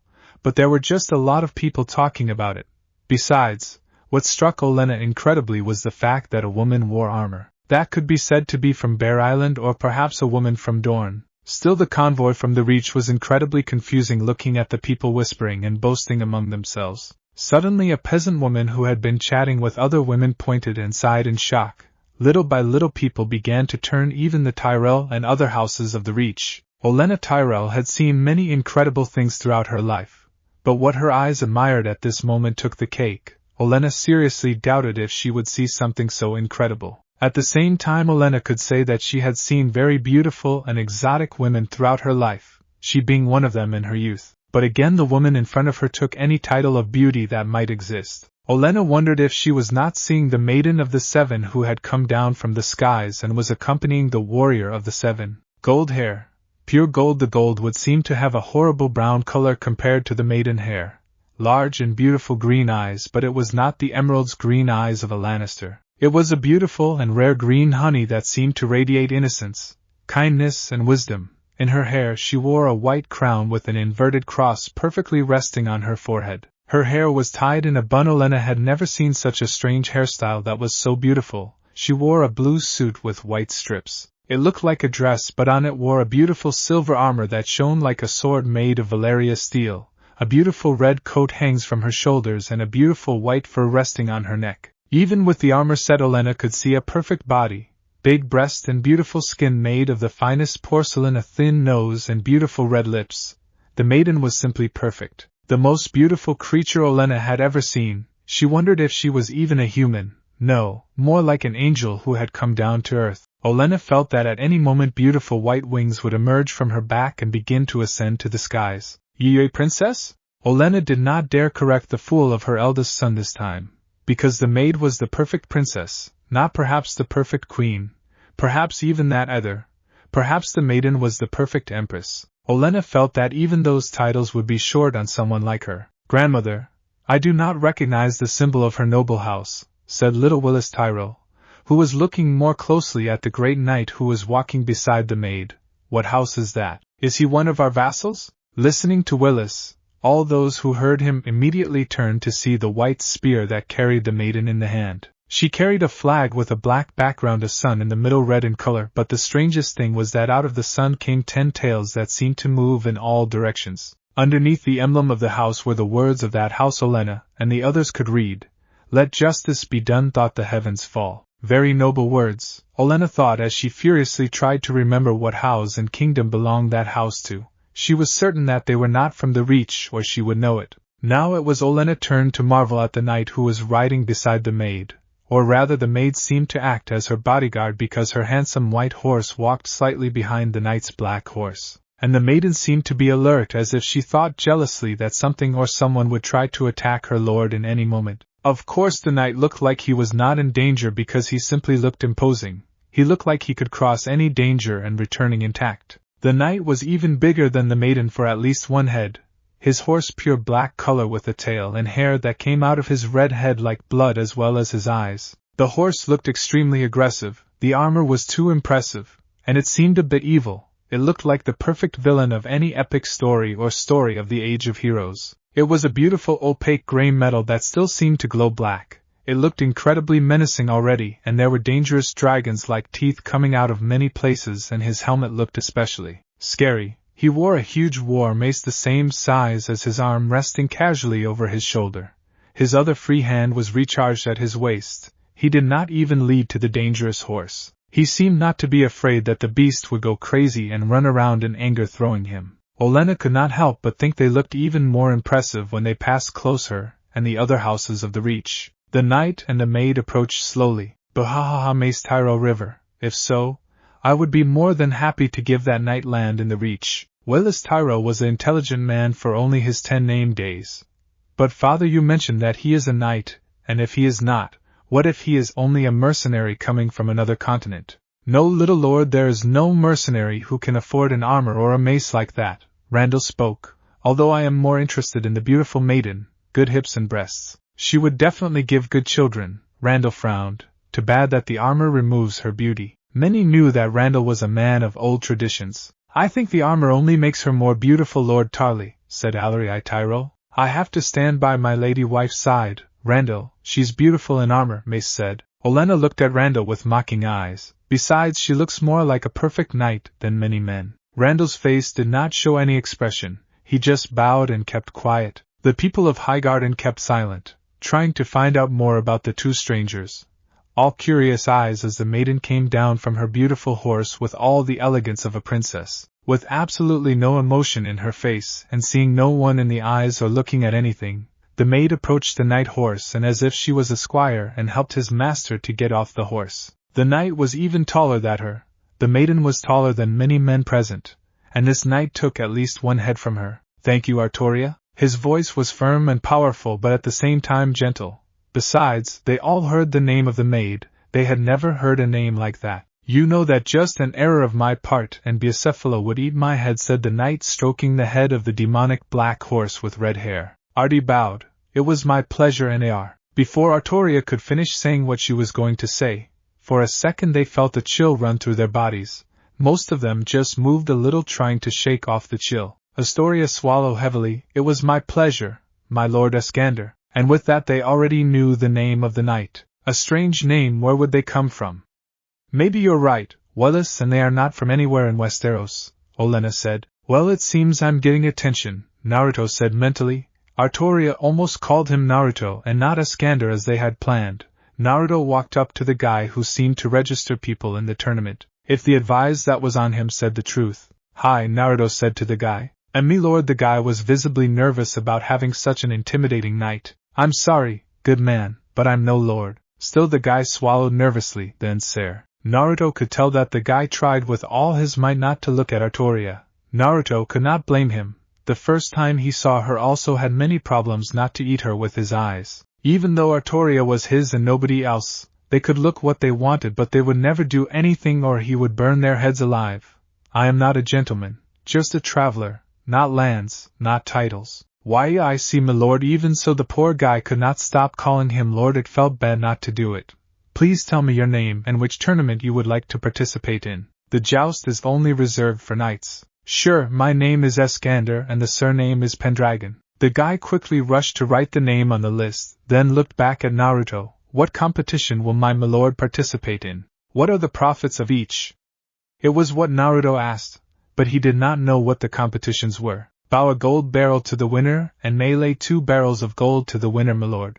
But there were just a lot of people talking about it. Besides, what struck Olenna incredibly was the fact that a woman wore armor. That could be said to be from Bear Island or perhaps a woman from Dorne. Still, the convoy from the Reach was incredibly confusing, looking at the people whispering and boasting among themselves. Suddenly a peasant woman who had been chatting with other women pointed and sighed in shock. Little by little people began to turn, even the Tyrell and other houses of the Reach. Olenna Tyrell had seen many incredible things throughout her life, but what her eyes admired at this moment took the cake. Olenna seriously doubted if she would see something so incredible. At the same time, Olenna could say that she had seen very beautiful and exotic women throughout her life, she being one of them in her youth. But again, the woman in front of her took any title of beauty that might exist. Olenna wondered if she was not seeing the Maiden of the Seven who had come down from the skies and was accompanying the Warrior of the Seven. Gold hair. Pure gold. The gold would seem to have a horrible brown color compared to the maiden hair. Large and beautiful green eyes, but it was not the emerald's green eyes of a Lannister. It was a beautiful and rare green honey that seemed to radiate innocence, kindness, and wisdom. In her hair she wore a white crown with an inverted cross perfectly resting on her forehead. Her hair was tied in a bun. Olenna had never seen such a strange hairstyle that was so beautiful. She wore a blue suit with white strips. It looked like a dress, but on it wore a beautiful silver armor that shone like a sword made of Valyria steel. A beautiful red coat hangs from her shoulders and a beautiful white fur resting on her neck. Even with the armor set, Olenna could see a perfect body, big breast and beautiful skin made of the finest porcelain, a thin nose and beautiful red lips. The maiden was simply perfect. The most beautiful creature Olenna had ever seen. She wondered if she was even a human. No, more like an angel who had come down to earth. Olenna felt that at any moment beautiful white wings would emerge from her back and begin to ascend to the skies. "Ye princess?" Olenna did not dare correct the fool of her eldest son this time, because the maid was the perfect princess, not perhaps the perfect queen, perhaps even that either. Perhaps the maiden was the perfect empress. Olenna felt that even those titles would be short on someone like her. "Grandmother, I do not recognize the symbol of her noble house," said little Willis Tyrell, who was looking more closely at the great knight who was walking beside the maid. What house is that? Is he one of our vassals? Listening to Willis, all those who heard him immediately turned to see the white spear that carried the maiden in the hand. She carried a flag with a black background, a sun in the middle red in color, but the strangest thing was that out of the sun came 10 tails that seemed to move in all directions. Underneath the emblem of the house were the words of that house Olenna, and the others could read, "Let justice be done, thought the heavens fall." Very noble words, Olenna thought as she furiously tried to remember what house and kingdom belonged that house to. She was certain that they were not from the Reach, or she would know it. Now it was Olenna's turn to marvel at the knight who was riding beside the maid, or rather the maid seemed to act as her bodyguard because her handsome white horse walked slightly behind the knight's black horse, and the maiden seemed to be alert as if she thought jealously that something or someone would try to attack her lord in any moment. Of course the knight looked like he was not in danger because he simply looked imposing. He looked like he could cross any danger and returning intact. The knight was even bigger than the maiden for at least one head, his horse pure black color with a tail and hair that came out of his red head like blood as well as his eyes. The horse looked extremely aggressive, the armor was too impressive, and it seemed a bit evil. It looked like the perfect villain of any epic story or story of the Age of Heroes. It was a beautiful opaque gray metal that still seemed to glow black. It looked incredibly menacing already, and there were dangerous dragons-like teeth coming out of many places, and his helmet looked especially scary. He wore a huge war mace the same size as his arm resting casually over his shoulder. His other free hand was recharged at his waist. He did not even lead to the dangerous horse. He seemed not to be afraid that the beast would go crazy and run around in anger throwing him. Olenna could not help but think they looked even more impressive when they passed closer, and the other houses of the Reach. The knight and the maid approached slowly. Bahaha Mace Tyro River. If so, I would be more than happy to give that knight land in the Reach. Willis Tyro was an intelligent man for only his 10 name days. But father, you mentioned that he is a knight, and if he is not, what if he is only a mercenary coming from another continent? No, little lord, there is no mercenary who can afford an armor or a mace like that. Randall spoke. Although I am more interested in the beautiful maiden, good hips and breasts. She would definitely give good children. Randall frowned. Too bad that the armor removes her beauty. Many knew that Randall was a man of old traditions. I think the armor only makes her more beautiful, Lord Tarley, said Alarii Tyro. I have to stand by my lady wife's side. Randall, she's beautiful in armor, Mace said. Olenna looked at Randall with mocking eyes. Besides, she looks more like a perfect knight than many men. Randall's face did not show any expression. He just bowed and kept quiet. The people of Highgarden kept silent, trying to find out more about the two strangers, all curious eyes as the maiden came down from her beautiful horse with all the elegance of a princess, with absolutely no emotion in her face, and seeing no one in the eyes or looking at anything. The maid approached the knight horse and as if she was a squire and helped his master to get off the horse. The knight was even taller than her. The maiden was taller than many men present, and this knight took at least one head from her. Thank you, Artoria. His voice was firm and powerful but at the same time gentle. Besides, they all heard the name of the maid. They had never heard a name like that. You know that just an error of my part and Biacephalo would eat my head, said the knight, stroking the head of the demonic black horse with red hair. Artie bowed. It was my pleasure, and Before Artoria could finish saying what she was going to say, for a second they felt a chill run through their bodies. Most of them just moved a little, trying to shake off the chill. Astoria swallowed heavily. It was my pleasure, my lord Escander. And with that they already knew the name of the knight. A strange name, where would they come from? Maybe you're right, Willis, and they are not from anywhere in Westeros, Olenna said. Well, it seems I'm getting attention, Naruto said mentally. Artoria almost called him Naruto and not Escander as they had planned. Naruto walked up to the guy who seemed to register people in the tournament. If the advice that was on him said the truth. Hi, Naruto said to the guy. And me lord, the guy was visibly nervous about having such an intimidating knight. I'm sorry, good man, but I'm no lord. Still the guy swallowed nervously, then sir. Naruto could tell that the guy tried with all his might not to look at Artoria. Naruto could not blame him. The first time he saw her also had many problems not to eat her with his eyes. Even though Artoria was his and nobody else, they could look what they wanted but they would never do anything or he would burn their heads alive. I am not a gentleman, just a traveler, not lands, not titles. Why, I see, my lord. Even so the poor guy could not stop calling him lord. It felt bad not to do it. Please tell me your name and which tournament you would like to participate in. The joust is only reserved for knights. Sure, my name is Eskander and the surname is Pendragon. The guy quickly rushed to write the name on the list, then looked back at Naruto. What competition will my milord participate in? What are the profits of each? It was what Naruto asked, but he did not know what the competitions were. Bow a gold barrel to the winner, and melee 2 barrels of gold to the winner, milord.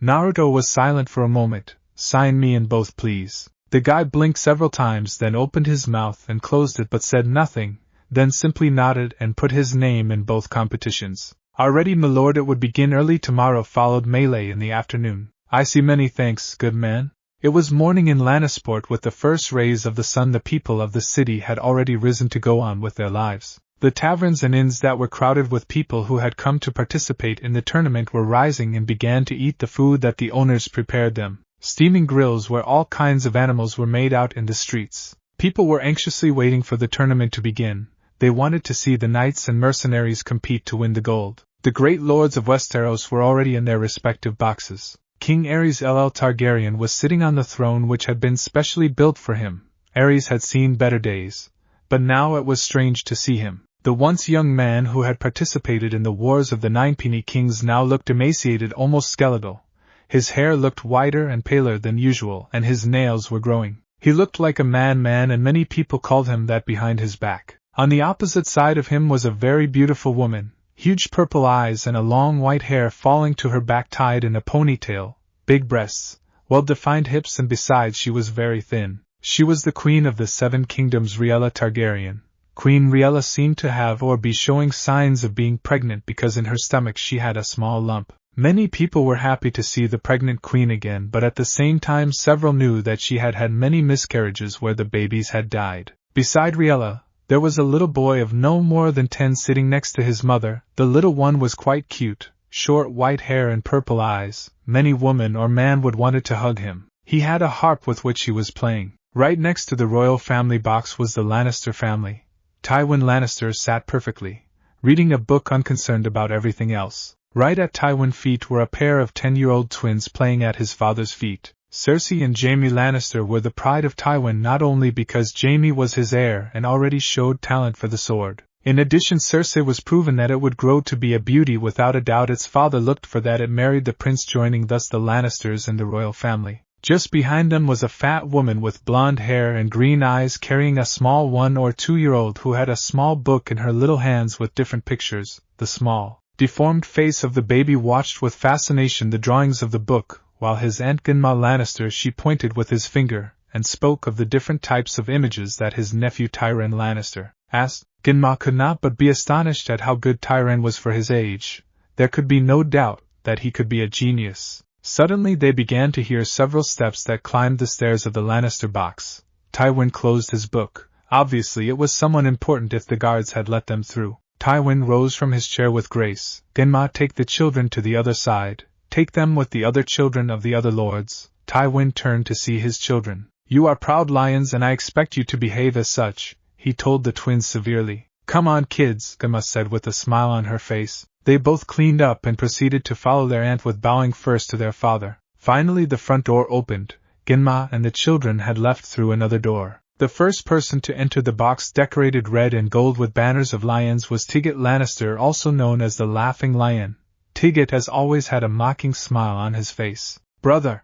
Naruto was silent for a moment. Sign me in both, please. The guy blinked several times, then opened his mouth and closed it but said nothing, then simply nodded and put his name in both competitions. Already, milord, it would begin early tomorrow, followed melee in the afternoon. I see, many thanks, good man. It was morning in Lannisport. With the first rays of the sun the people of the city had already risen to go on with their lives. The taverns and inns that were crowded with people who had come to participate in the tournament were rising and began to eat the food that the owners prepared them. Steaming grills where all kinds of animals were made out in the streets. People were anxiously waiting for the tournament to begin. They wanted to see the knights and mercenaries compete to win the gold. The great lords of Westeros were already in their respective boxes. King Aerys LL Targaryen was sitting on the throne which had been specially built for him. Aerys had seen better days, but now it was strange to see him. The once young man who had participated in the wars of the Ninepini Kings now looked emaciated, almost skeletal. His hair looked whiter and paler than usual, and his nails were growing. He looked like a madman, and many people called him that behind his back. On the opposite side of him was a very beautiful woman. Huge purple eyes and a long white hair falling to her back tied in a ponytail, big breasts, well-defined hips, and besides she was very thin. She was the queen of the 7 kingdoms, Rhaella Targaryen. Queen Rhaella seemed to have or be showing signs of being pregnant because in her stomach she had a small lump. Many people were happy to see the pregnant queen again, but at the same time several knew that she had had many miscarriages where the babies had died. Beside Rhaella, there was a little boy of no more than 10 sitting next to his mother. The little one was quite cute, short white hair and purple eyes. Many woman or man would wanted to hug him. He had a harp with which he was playing. Right next to the royal family box was the Lannister family. Tywin Lannister sat perfectly, reading a book, unconcerned about everything else. Right at Tywin's feet were a pair of 10-year-old twins playing at his father's feet. Cersei and Jaime Lannister were the pride of Tywin, not only because Jaime was his heir and already showed talent for the sword. In addition, Cersei was proven that it would grow to be a beauty. Without a doubt its father looked for that it married the prince, joining thus the Lannisters and the royal family. Just behind them was a fat woman with blonde hair and green eyes carrying a small 1 or 2-year-old who had a small book in her little hands with different pictures. The small, deformed face of the baby watched with fascination the drawings of the book, while his Aunt Genma Lannister she pointed with his finger, and spoke of the different types of images that his nephew Tyrion Lannister asked. Genma could not but be astonished at how good Tyrion was for his age. There could be no doubt that he could be a genius. Suddenly they began to hear several steps that climbed the stairs of the Lannister box. Tywin closed his book. Obviously it was someone important if the guards had let them through. Tywin rose from his chair with grace. Genma, take the children to the other side. Take them with the other children of the other lords. Tywin turned to see his children. You are proud lions and I expect you to behave as such, he told the twins severely. Come on, kids, Genma said with a smile on her face. They both cleaned up and proceeded to follow their aunt with bowing first to their father. Finally the front door opened. Genma and the children had left through another door. The first person to enter the box decorated red and gold with banners of lions was Tigget Lannister, also known as the Laughing Lion. Tigget has always had a mocking smile on his face. Brother,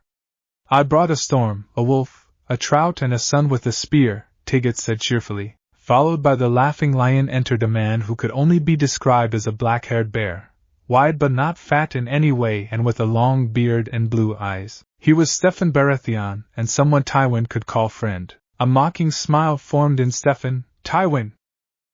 I brought a storm, a wolf, a trout and a son with a spear, Tigget said cheerfully. Followed by the Laughing Lion entered a man who could only be described as a black-haired bear, wide but not fat in any way and with a long beard and blue eyes. He was Steffan Baratheon, and someone Tywin could call friend. A mocking smile formed in Tywin!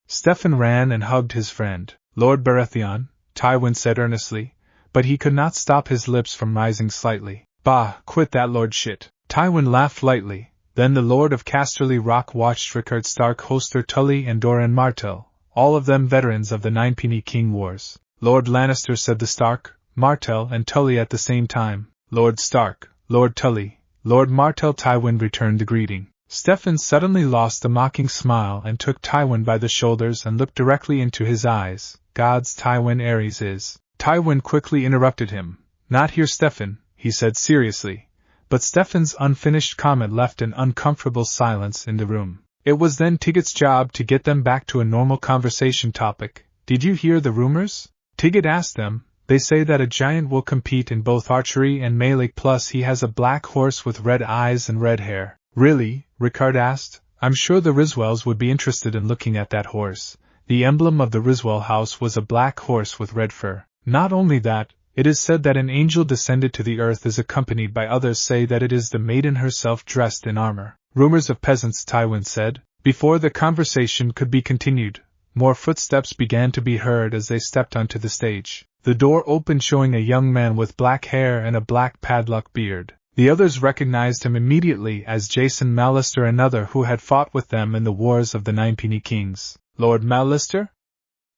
Steffan ran and hugged his friend. Lord Baratheon, Tywin said earnestly, but he could not stop his lips from rising slightly. Bah, quit that lord shit. Tywin laughed lightly. Then the Lord of Casterly Rock watched Rickard Stark, Hoster Tully and Doran Martell, all of them veterans of the Ninepini King Wars. Lord Lannister, said the Stark, Martell and Tully at the same time. Lord Stark, Lord Tully, Lord Martell. Tywin returned the greeting. Steffan suddenly lost the mocking smile and took Tywin by the shoulders and looked directly into his eyes. God's Tywin Aerys is. Tywin quickly interrupted him. Not here, Steffan, he said seriously. But Steffan's unfinished comment left an uncomfortable silence in the room. It was then Tigget's job to get them back to a normal conversation topic. Did you hear the rumors? Tigget asked them. They say that a giant will compete in both archery and melee, plus he has a black horse with red eyes and red hair. Really? Ricard asked. I'm sure the Riswells would be interested in looking at that horse. The emblem of the Riswell house was a black horse with red fur. Not only that, it is said that an angel descended to the earth is accompanied by others say that it is the maiden herself dressed in armor. Rumors of peasants, Tywin said. Before the conversation could be continued, more footsteps began to be heard as they stepped onto the stage. The door opened, showing a young man with black hair and a black padlock beard. The others recognized him immediately as Jason Mallister, another who had fought with them in the wars of the Ninepenny Kings. Lord Mallister?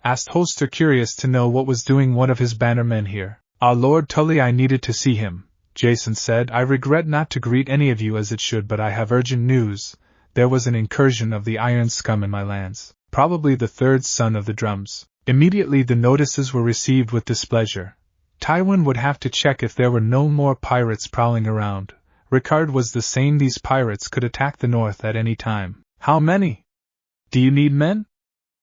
Asked Holster, curious to know what was doing one of his bannermen here. Our Lord Tully, I needed to see him, Jason said. I regret not to greet any of you as it should, but I have urgent news. There was an incursion of the Iron Scum in my lands, probably the third son of the Drums. Immediately the notices were received with displeasure. Tywin would have to check if there were no more pirates prowling around. Ricard was the same. These pirates could attack the north at any time. How many? Do you need men?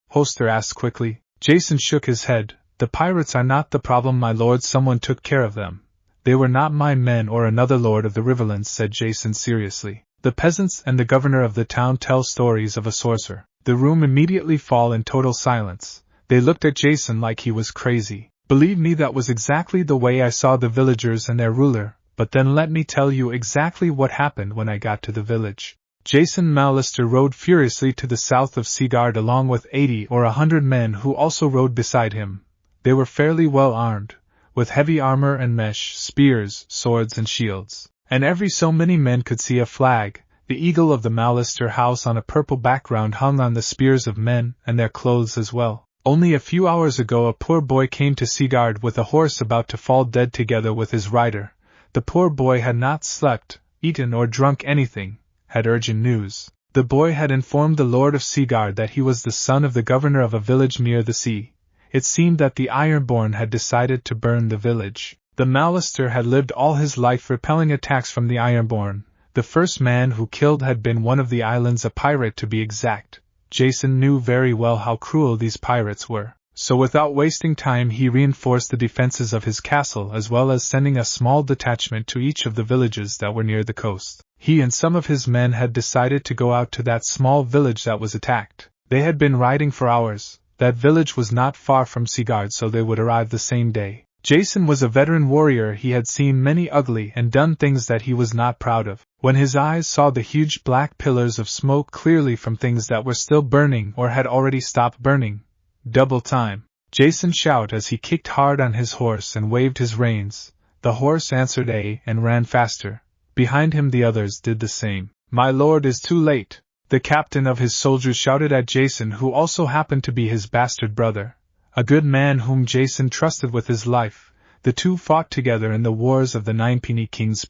Holster asked quickly. Jason shook his head. The pirates are not the problem, my lord. Someone took care of them. They were not my men or another lord of the Riverlands, said Jason seriously. The peasants and the governor of the town tell stories of a sorcerer. The room immediately fell in total silence. They looked at Jason like he was crazy. Believe me, that was exactly the way I saw the villagers and their ruler, but then let me tell you exactly what happened when I got to the village. Jason Mallister rode furiously to the south of Seagard along with 80 or 100 men who also rode beside him. They were fairly well armed, with heavy armor and mesh, spears, swords and shields. And every so many men could see a flag, the eagle of the Mallister house on a purple background, hung on the spears of men and their clothes as well. Only a few hours ago a poor boy came to Seagard with a horse about to fall dead together with his rider. The poor boy had not slept, eaten or drunk anything, had urgent news. The boy had informed the Lord of Seagard that he was the son of the governor of a village near the sea. It seemed that the Ironborn had decided to burn the village. The Mallister had lived all his life repelling attacks from the Ironborn. The first man who killed had been one of the islands, a pirate to be exact. Jason knew very well how cruel these pirates were, so without wasting time he reinforced the defenses of his castle as well as sending a small detachment to each of the villages that were near the coast. He and some of his men had decided to go out to that small village that was attacked. They had been riding for hours. That village was not far from Seagard, so they would arrive the same day. Jason was a veteran warrior. He had seen many ugly and done things that he was not proud of. When his eyes saw the huge black pillars of smoke clearly from things that were still burning or had already stopped burning, double time, Jason shouted as he kicked hard on his horse and waved his reins. The horse answered and ran faster. Behind him the others did the same. My lord is too late, the captain of his soldiers shouted at Jason, who also happened to be his bastard brother. A good man whom Jason trusted with his life. The two fought together in the wars of the Ninepenny Kings.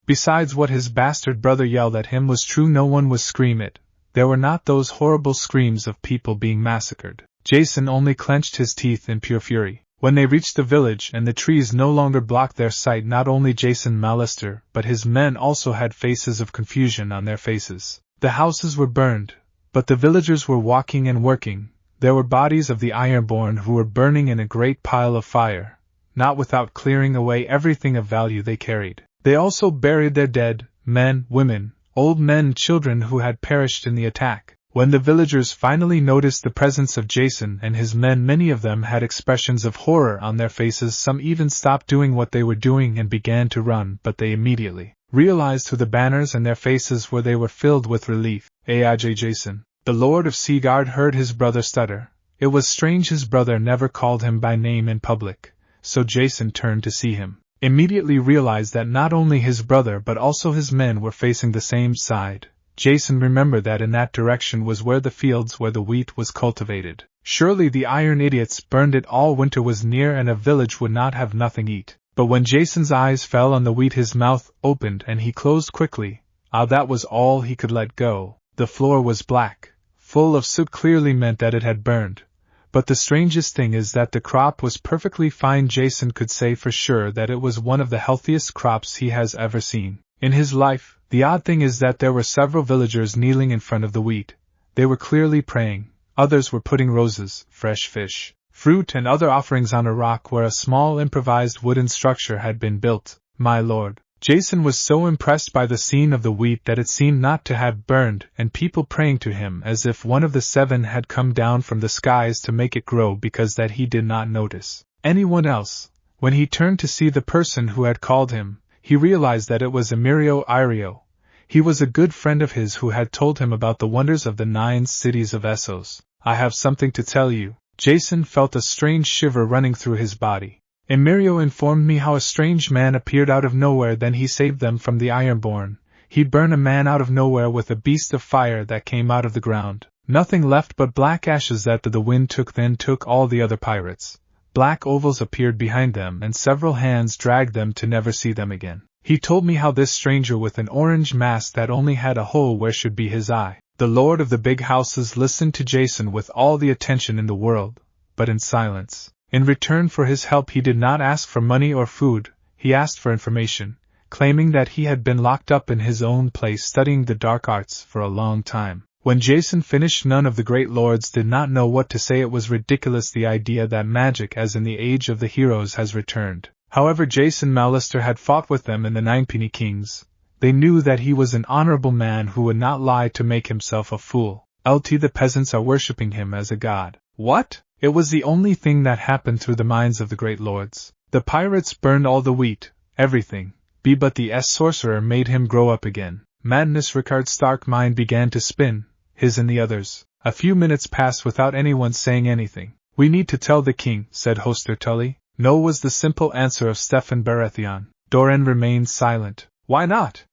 Besides what his bastard brother yelled at him was true, no one was screaming it. There were not those horrible screams of people being massacred. Jason only clenched his teeth in pure fury. When they reached the village and the trees no longer blocked their sight, not only Jason Mallister but his men also had faces of confusion on their faces. The houses were burned, but the villagers were walking and working. There were bodies of the Ironborn who were burning in a great pile of fire, not without clearing away everything of value they carried. They also buried their dead, men, women, old men and children who had perished in the attack. When the villagers finally noticed the presence of Jason and his men, many of them had expressions of horror on their faces. Some even stopped doing what they were doing and began to run, but they immediately realized who the banners and their faces were. They were filled with relief. Aj Jason. The Lord of Seagard heard his brother stutter. It was strange his brother never called him by name in public, so Jason turned to see him. Immediately realized that not only his brother but also his men were facing the same side. Jason remembered that in that direction was where the fields where the wheat was cultivated. Surely the iron idiots burned it all. Winter was near and a village would not have nothing to eat. But when Jason's eyes fell on the wheat, his mouth opened and he closed quickly. That was all he could let go. The floor was black, full of soot, clearly meant that it had burned. But the strangest thing is that the crop was perfectly fine. Jason could say for sure that it was one of the healthiest crops he has ever seen in his life. The odd thing is that there were several villagers kneeling in front of the wheat. They were clearly praying. Others were putting roses, fresh fish, fruit and other offerings on a rock where a small improvised wooden structure had been built. My lord, Jason was so impressed by the scene of the wheat that it seemed not to have burned, and people praying to him as if one of the seven had come down from the skies to make it grow, because that he did not notice anyone else. When he turned to see the person who had called him, he realized that it was Emirio Irio. He was a good friend of his who had told him about the wonders of the 9 cities of Essos. I have something to tell you. Jason felt a strange shiver running through his body. Emirio informed me how a strange man appeared out of nowhere, then he saved them from the Ironborn. He'd burn a man out of nowhere with a beast of fire that came out of the ground. Nothing left but black ashes that the wind took, then took all the other pirates. Black ovals appeared behind them and several hands dragged them to never see them again. He told me how this stranger with an orange mask that only had a hole where should be his eye. The lord of the big houses listened to Jason with all the attention in the world, but in silence. In return for his help he did not ask for money or food, he asked for information, claiming that he had been locked up in his own place studying the dark arts for a long time. When Jason finished, none of the great lords did not know what to say. It was ridiculous, the idea that magic as in the age of the heroes has returned. However, Jason Mallister had fought with them in the 9 Penny Kings. They knew that he was an honorable man who would not lie to make himself a fool. The peasants are worshipping him as a god. What? It was the only thing that happened through the minds of the great lords. The pirates burned all the wheat, everything. But the sorcerer made him grow up again. Madness. Ricard's stark mind began to spin, his and the others. A few minutes passed without anyone saying anything. We need to tell the king, said Hoster Tully. No, was the simple answer of Stefan Baratheon. Doran remained silent. Why not?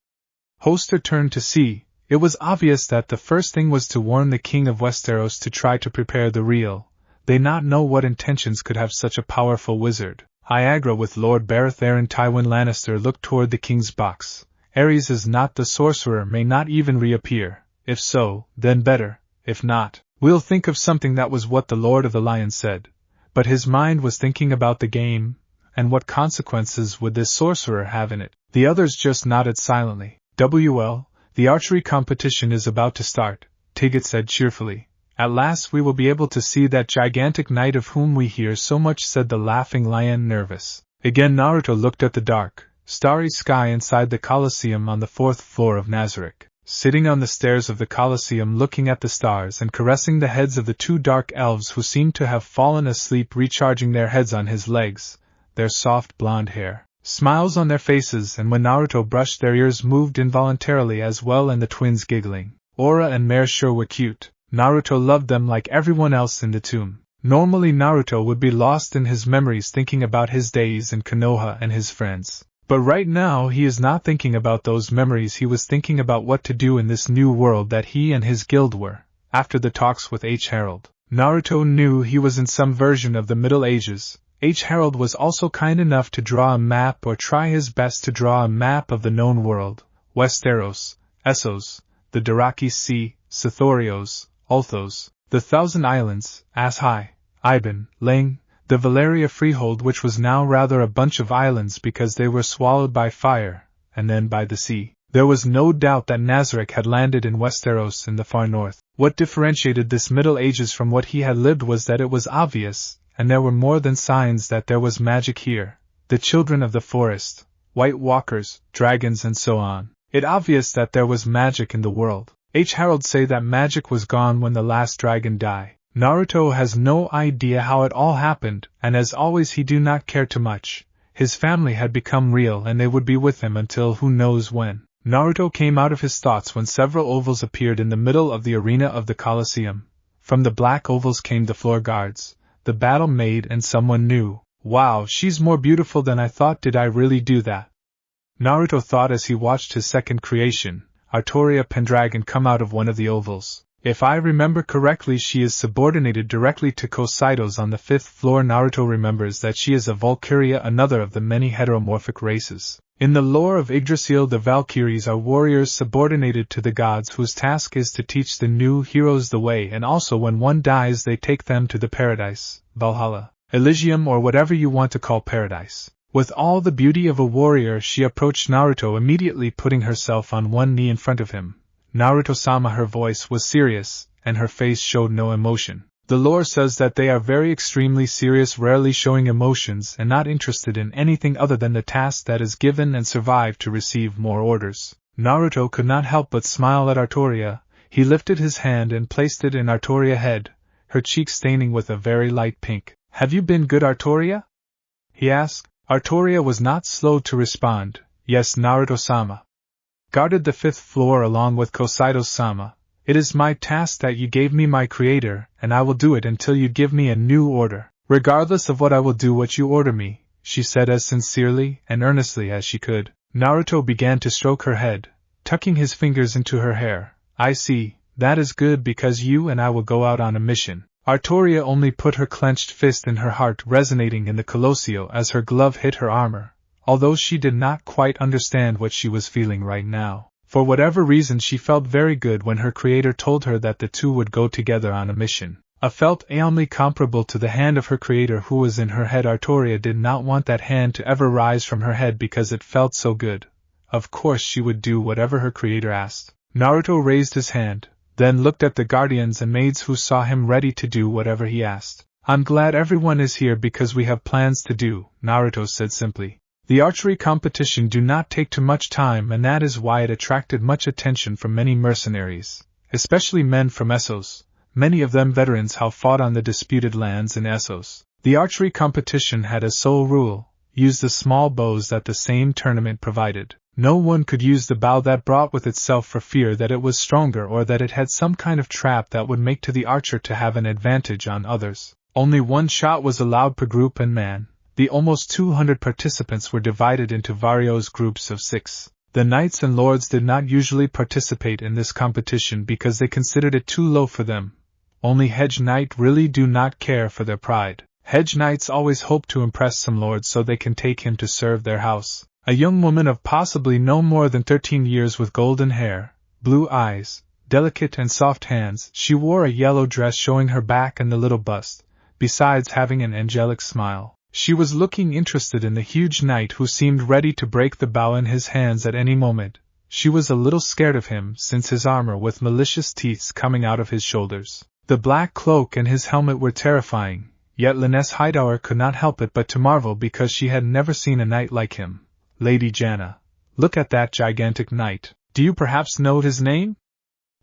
Hoster turned to see. It was obvious that the first thing was to warn the king of Westeros to try to prepare the real. They not know what intentions could have such a powerful wizard. Iagra with Lord Baratheon. Tywin Lannister looked toward the king's box. Ares is not the sorcerer, may not even reappear. If so, then better. If not, we'll think of something. That was what the Lord of the Lion said. But his mind was thinking about the game, and what consequences would this sorcerer have in it. The others just nodded silently. "Well, the archery competition is about to start," Tigget said cheerfully. "At last we will be able to see that gigantic knight of whom we hear so much," said the laughing lion, nervous. Again Naruto looked at the dark, starry sky inside the Colosseum on the 4th floor of Nazarick. Sitting on the stairs of the Colosseum looking at the stars and caressing the heads of the 2 dark elves who seemed to have fallen asleep, recharging their heads on his legs, their soft blonde hair, smiles on their faces, and when Naruto brushed their ears moved involuntarily as well, and the twins giggling. Aura and Mare sure were cute. Naruto loved them like everyone else in the tomb. Normally Naruto would be lost in his memories thinking about his days in Konoha and his friends. But right now he is not thinking about those memories. He was thinking about what to do in this new world that he and his guild were. After the talks with H. Harold, Naruto knew he was in some version of the Middle Ages. H. Harold was also kind enough to draw a map, or try his best to draw a map of the known world. Westeros, Essos, the Dyrraki Sea, Sithorios, Ulthos, the Thousand Islands, Ashai, Iban, Lang, the Valeria Freehold, which was now rather a bunch of islands because they were swallowed by fire, and then by the sea. There was no doubt that Nazarick had landed in Westeros in the far north. What differentiated this Middle Ages from what he had lived was that it was obvious, and there were more than signs, that there was magic here. The children of the forest, White Walkers, dragons and so on. It obvious that there was magic in the world. H. Harold say that magic was gone when the last dragon died. Naruto has no idea how it all happened, and as always he do not care too much. His family had become real and they would be with him until who knows when. Naruto came out of his thoughts when several ovals appeared in the middle of the arena of the Colosseum. From the black ovals came the floor guards, the battle maid, and someone new. Wow, she's more beautiful than I thought. Did I really do that? Naruto thought as he watched his second creation, Artoria Pendragon, come out of one of the ovals. If I remember correctly, she is subordinated directly to Kosaitos on the 5th floor. Naruto remembers that she is a Valkyria, another of the many heteromorphic races. In the lore of Yggdrasil, the Valkyries are warriors subordinated to the gods whose task is to teach the new heroes the way, and also when one dies they take them to the paradise, Valhalla, Elysium, or whatever you want to call paradise. With all the beauty of a warrior, she approached Naruto, immediately putting herself on one knee in front of him. Naruto-sama, her voice was serious, and her face showed no emotion. The lore says that they are very extremely serious, rarely showing emotions and not interested in anything other than the task that is given and survive to receive more orders. Naruto could not help but smile at Artoria. He lifted his hand and placed it in Artoria's head, her cheeks staining with a very light pink. "Have you been good, Artoria?" he asked. Artoria was not slow to respond. "Yes, Naruto-sama. Guarded the 5th floor along with Kosaido-sama. It is my task that you gave me my creator, and I will do it until you give me a new order. Regardless of what, I will do what you order me," she said as sincerely and earnestly as she could. Naruto began to stroke her head, tucking his fingers into her hair. "I see, that is good because you and I will go out on a mission." Artoria only put her clenched fist in her heart, resonating in the Colosseo as her glove hit her armor, although she did not quite understand what she was feeling right now. For whatever reason, she felt very good when her creator told her that the two would go together on a mission. A felt ailment comparable to the hand of her creator who was in her head. Artoria did not want that hand to ever rise from her head because it felt so good. Of course she would do whatever her creator asked. Naruto raised his hand, then looked at the guardians and maids who saw him ready to do whatever he asked. "I'm glad everyone is here because we have plans to do," Naruto said simply. The archery competition do not take too much time, and that is why it attracted much attention from many mercenaries, especially men from Essos, many of them veterans who fought on the disputed lands in Essos. The archery competition had a sole rule: use the small bows that the same tournament provided. No one could use the bow that brought with itself for fear that it was stronger or that it had some kind of trap that would make to the archer to have an advantage on others. Only one shot was allowed per group and man. The almost 200 participants were divided into various groups of 6. The knights and lords did not usually participate in this competition because they considered it too low for them. Only hedge knights really do not care for their pride. Hedge knights always hope to impress some lord so they can take him to serve their house. A young woman of possibly no more than 13 years with golden hair, blue eyes, delicate and soft hands. She wore a yellow dress showing her back and the little bust, besides having an angelic smile. She was looking interested in the huge knight who seemed ready to break the bow in his hands at any moment. She was a little scared of him since his armor with malicious teeth coming out of his shoulders. The black cloak and his helmet were terrifying, yet Linus Hightower could not help it but to marvel because she had never seen a knight like him. "Lady Janna, look at that gigantic knight. Do you perhaps know his name?"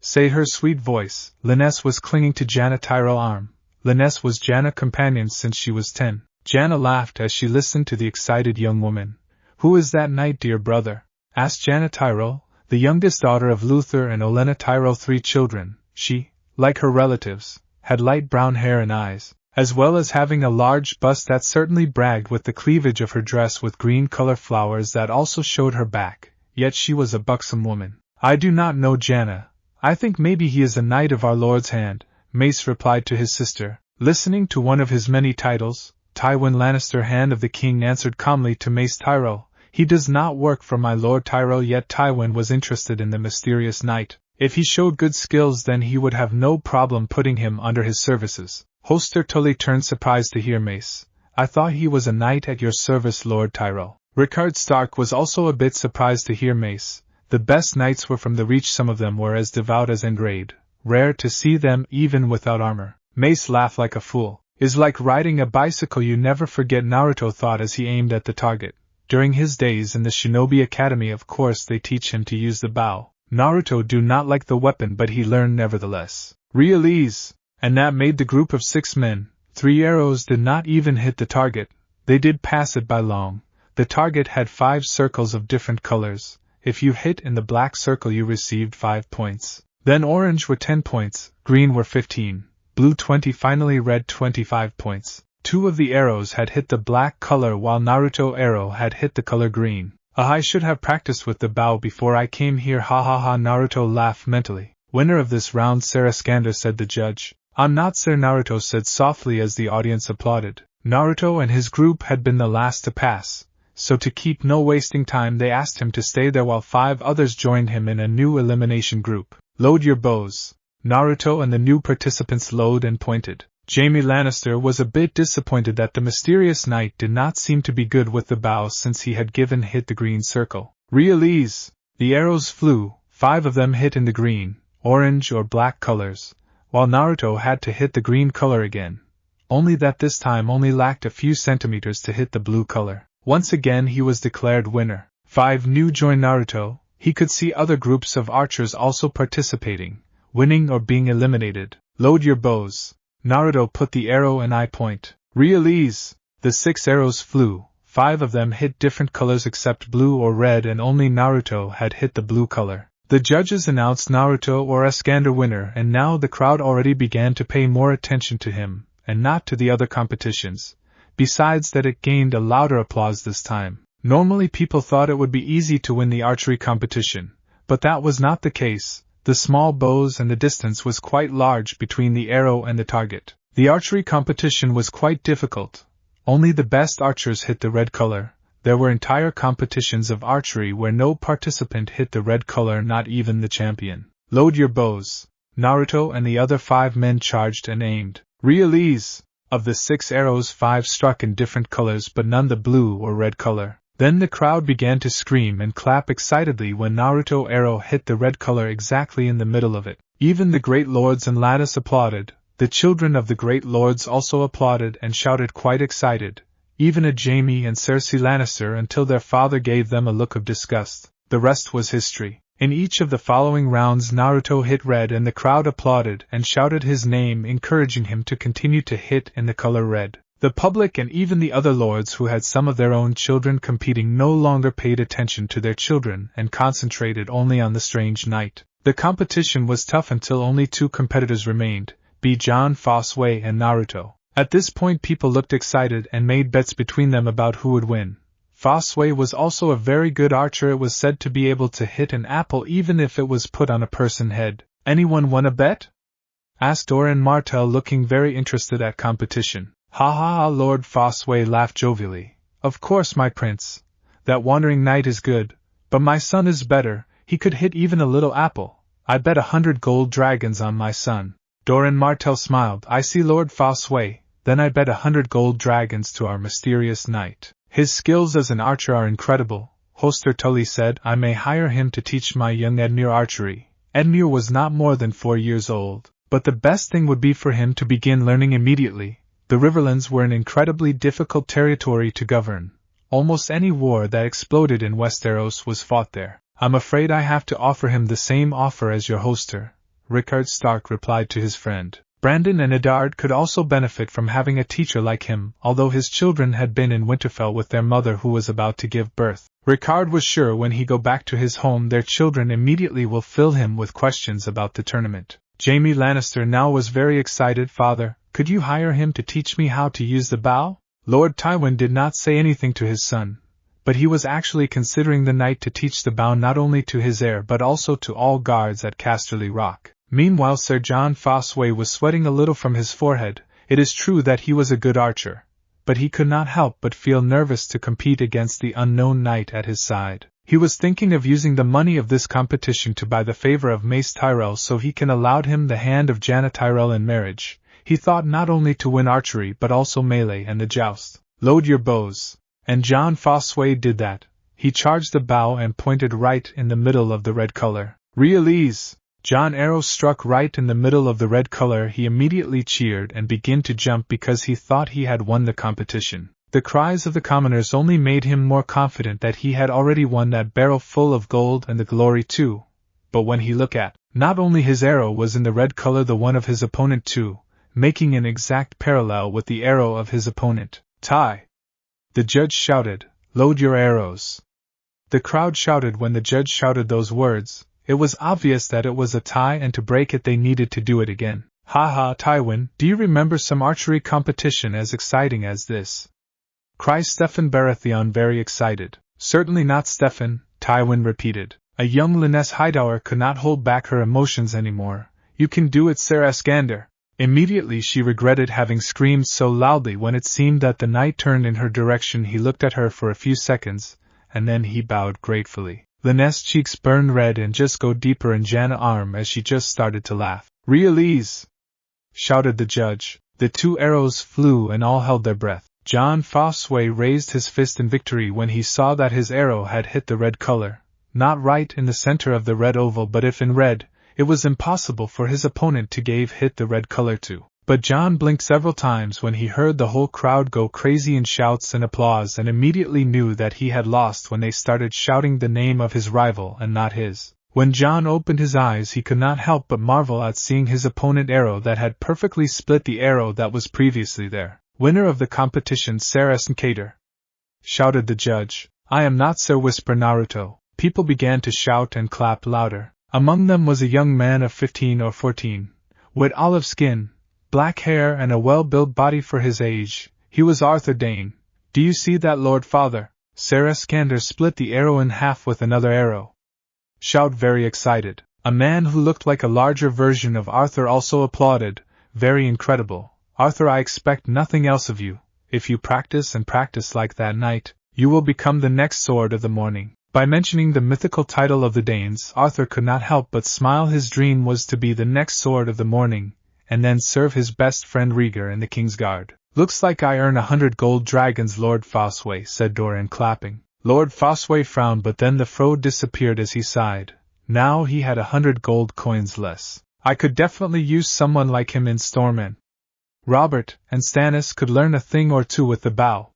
said her sweet voice. Linus was clinging to Janna Tyro's arm. Linus was Janna's companion since she was 10. Janna laughed as she listened to the excited young woman. "Who is that knight, dear brother?" asked Janna Tyro, the youngest daughter of Luther and Olena Tyro, 3 children. She, like her relatives, had light brown hair and eyes, as well as having a large bust that certainly bragged with the cleavage of her dress with green color flowers that also showed her back, yet she was a buxom woman. "I do not know Janna. I think maybe he is a knight of our Lord's hand," Mace replied to his sister, listening to one of his many titles. Tywin Lannister, Hand of the King, answered calmly to Mace Tyro. "He does not work for my Lord Tyro." Yet Tywin was interested in the mysterious knight. If he showed good skills, then he would have no problem putting him under his services. Hoster Tully turned surprised to hear Mace. "I thought he was a knight at your service, Lord Tyro." Rickard Stark was also a bit surprised to hear Mace. The best knights were from the Reach. Some of them were as devout as Engrade. Rare to see them even without armor. Mace laughed like a fool. "Is like riding a bicycle, you never forget," Naruto thought as he aimed at the target. During his days in the Shinobi Academy, of course, they teach him to use the bow. Naruto do not like the weapon, but he learned nevertheless. Real ease! And that made the group of 6 men. 3 arrows did not even hit the target. They did pass it by long. The target had 5 circles of different colors. If you hit in the black circle, you received 5 points. Then orange were 10 points, green were 15. Blue 20, finally red 25 points. 2 of the arrows had hit the black color while Naruto's arrow had hit the color green. I should have practiced with the bow before I came here, ha ha ha. Naruto laughed mentally. "Winner of this round, Saraskander," said the judge. "I'm not Sir," Naruto said softly as the audience applauded. Naruto and his group had been the last to pass, so to keep no wasting time they asked him to stay there while 5 others joined him in a new elimination group. "Load your bows." Naruto and the new participants loaded and pointed. Jaime Lannister was a bit disappointed that the mysterious knight did not seem to be good with the bow since he had given hit the green circle. Real ease! The arrows flew, 5 of them hit in the green, orange or black colors, while Naruto had to hit the green color again, only that this time only lacked a few centimeters to hit the blue color. Once again he was declared winner. 5 new joined Naruto. He could see other groups of archers also participating, winning or being eliminated. Load your bows. Naruto put the arrow and eye point. Release! The 6 arrows flew. 5 of them hit different colors except blue or red, and only Naruto had hit the blue color. The judges announced Naruto or Iskander winner, and now the crowd already began to pay more attention to him, and not to the other competitions. Besides that, it gained a louder applause this time. Normally people thought it would be easy to win the archery competition, but that was not the case. The small bows and the distance was quite large between the arrow and the target. The archery competition was quite difficult. Only the best archers hit the red color. There were entire competitions of archery where no participant hit the red color, not even the champion. Load your bows. Naruto and the other 5 men charged and aimed. Release! Of the 6 arrows, 5 struck in different colors but none the blue or red color. Then the crowd began to scream and clap excitedly when Naruto arrow hit the red color exactly in the middle of it. Even the great lords and lattice applauded. The children of the great lords also applauded and shouted quite excited, even a Jaime and Cersei Lannister, until their father gave them a look of disgust. The rest was history. In each of the following rounds Naruto hit red and the crowd applauded and shouted his name, encouraging him to continue to hit in the color red. The public and even the other lords who had some of their own children competing no longer paid attention to their children and concentrated only on the strange knight. The competition was tough until only 2 competitors remained, John Fosway and Naruto. At this point people looked excited and made bets between them about who would win. Fosway was also a very good archer. It was said to be able to hit an apple even if it was put on a person's head. Anyone won a bet? Asked Doran Martell, looking very interested at competition. Ha ha ha! Lord Fosway laughed jovially. Of course, my prince. That wandering knight is good, but my son is better. He could hit even a little apple. I bet 100 gold dragons on my son. Doran Martell smiled. I see, Lord Fosway. Then I bet 100 gold dragons to our mysterious knight. His skills as an archer are incredible. Hoster Tully said, I may hire him to teach my young Edmure archery. Edmure was not more than 4 years old, but the best thing would be for him to begin learning immediately. The Riverlands were an incredibly difficult territory to govern. Almost any war that exploded in Westeros was fought there. I'm afraid I have to offer him the same offer as your hoster, Rickard Stark replied to his friend. Brandon and Eddard could also benefit from having a teacher like him, although his children had been in Winterfell with their mother who was about to give birth. Rickard was sure when he go back to his home their children immediately will fill him with questions about the tournament. Jaime Lannister now was very excited. Father, could you hire him to teach me how to use the bow? Lord Tywin did not say anything to his son, but he was actually considering the night to teach the bow not only to his heir but also to all guards at Casterly Rock. Meanwhile Sir John Fosway was sweating a little from his forehead. It is true that he was a good archer, but he could not help but feel nervous to compete against the unknown knight at his side. He was thinking of using the money of this competition to buy the favor of Mace Tyrell so he can allow him the hand of Janna Tyrell in marriage. He thought not only to win archery but also melee and the joust. Load your bows. And John Fosway did that. He charged the bow and pointed right in the middle of the red color. Release! John arrow struck right in the middle of the red color. He immediately cheered and began to jump because he thought he had won the competition. The cries of the commoners only made him more confident that he had already won that barrel full of gold and the glory too. But when he looked at, not only his arrow was in the red color, the one of his opponent too, making an exact parallel with the arrow of his opponent. Tie! The judge shouted, load your arrows. The crowd shouted when the judge shouted those words. It was obvious that it was a tie, and to break it they needed to do it again. Ha ha, Tywin, do you remember some archery competition as exciting as this? Cries Stefan Baratheon, very excited. Certainly not, Stefan, Tywin repeated. A young Lyness Hightower could not hold back her emotions anymore. You can do it, Sir Iskander. Immediately she regretted having screamed so loudly when it seemed that the knight turned in her direction. He looked at her for a few seconds, and then he bowed gratefully. Lyness' cheeks burned red and just go deeper in Janna's arm as she just started to laugh. Release! Shouted the judge. The 2 arrows flew and all held their breath. John Fosway raised his fist in victory when he saw that his arrow had hit the red color, not right in the center of the red oval but if in red, It was impossible for his opponent to give hit the red color too. But John blinked several times when he heard the whole crowd go crazy in shouts and applause, and immediately knew that he had lost when they started shouting the name of his rival and not his. When John opened his eyes, he could not help but marvel at seeing his opponent arrow that had perfectly split the arrow that was previously there. "Winner of the competition, Sir Shaltear," shouted the judge. "I am not Sir," whispered Naruto. People began to shout and clap louder. Among them was a young man of 15 or 14, with olive skin, black hair and a well-built body for his age. He was Arthur Dane. "Do you see that, Lord Father? Sir Shaltear split the arrow in half with another arrow." Shout very excited. A man who looked like a larger version of Arthur also applauded. "Very incredible. Arthur, I expect nothing else of you. If you practice and practice like that night, you will become the next sword of the morning." By mentioning the mythical title of the Danes, Arthur could not help but smile. His dream was to be the next sword of the morning, and then serve his best friend Rhaegar in the King's Guard. "Looks like I earn 100 gold dragons, Lord Fosway," said Doran, clapping. Lord Fosway frowned, but then the frown disappeared as he sighed. Now he had 100 gold coins less. "I could definitely use someone like him in Stormen. Robert and Stannis could learn a thing or two with the bow."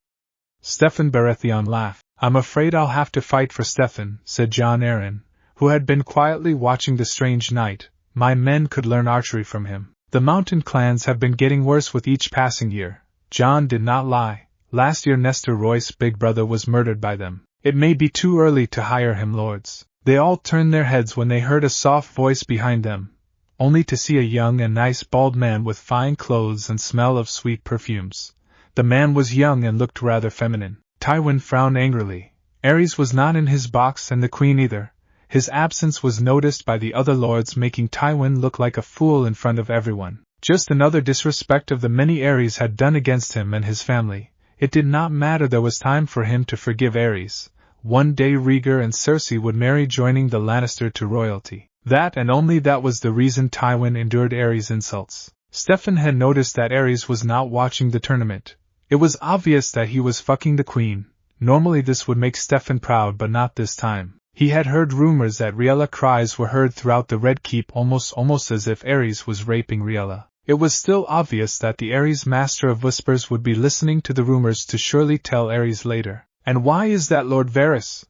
Stefan Baratheon laughed. "I'm afraid I'll have to fight for Stefan," said Jon Arryn, who had been quietly watching the strange night. "My men could learn archery from him. The mountain clans have been getting worse with each passing year." Jon did not lie. Last year Nestor Royce's big brother was murdered by them. "It may be too early to hire him, lords." They all turned their heads when they heard a soft voice behind them, only to see a young and nice bald man with fine clothes and smell of sweet perfumes. The man was young and looked rather feminine. Tywin frowned angrily. Aerys was not in his box, and the Queen either. His absence was noticed by the other lords, making Tywin look like a fool in front of everyone. Just another disrespect of the many Aerys had done against him and his family. It did not matter, there was time for him to forgive Aerys. One day Rhaegar and Cersei would marry, joining the Lannister to royalty. That and only that was the reason Tywin endured Aerys' insults. Stefan had noticed that Aerys was not watching the tournament. It was obvious that he was fucking the Queen. Normally this would make Stefan proud, but not this time. He had heard rumors that Rhaella cries were heard throughout the Red Keep, almost as if Aerys was raping Rhaella. It was still obvious that the Aerys Master of Whispers would be listening to the rumors to surely tell Aerys later. "And why is that, Lord Varys?"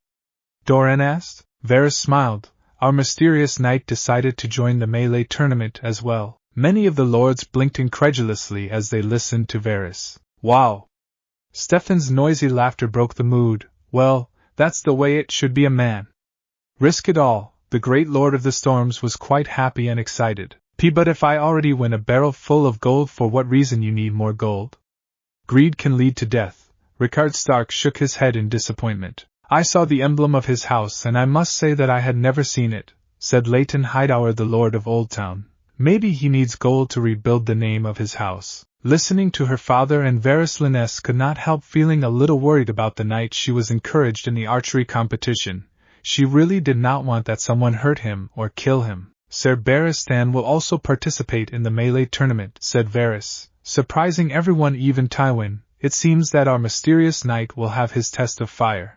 Doran asked. Varys smiled. "Our mysterious knight decided to join the melee tournament as well." Many of the lords blinked incredulously as they listened to Varys. "Wow!" Stefan's noisy laughter broke the mood. "Well, that's the way it should be, a man. Risk it all." The great Lord of the Storms was quite happy and excited. But if I already win a barrel full of gold, for what reason you need more gold?" "Greed can lead to death." Rickard Stark shook his head in disappointment. "I saw the emblem of his house, and I must say that I had never seen it," said Leighton Hightower, the Lord of Oldtown. "Maybe he needs gold to rebuild the name of his house." Listening to her father, and Varys, Lyness could not help feeling a little worried about the night she was encouraged in the archery competition. She really did not want that someone hurt him or kill him. "Ser Barristan will also participate in the melee tournament," said Varys, surprising everyone, even Tywin. "It seems that our mysterious knight will have his test of fire."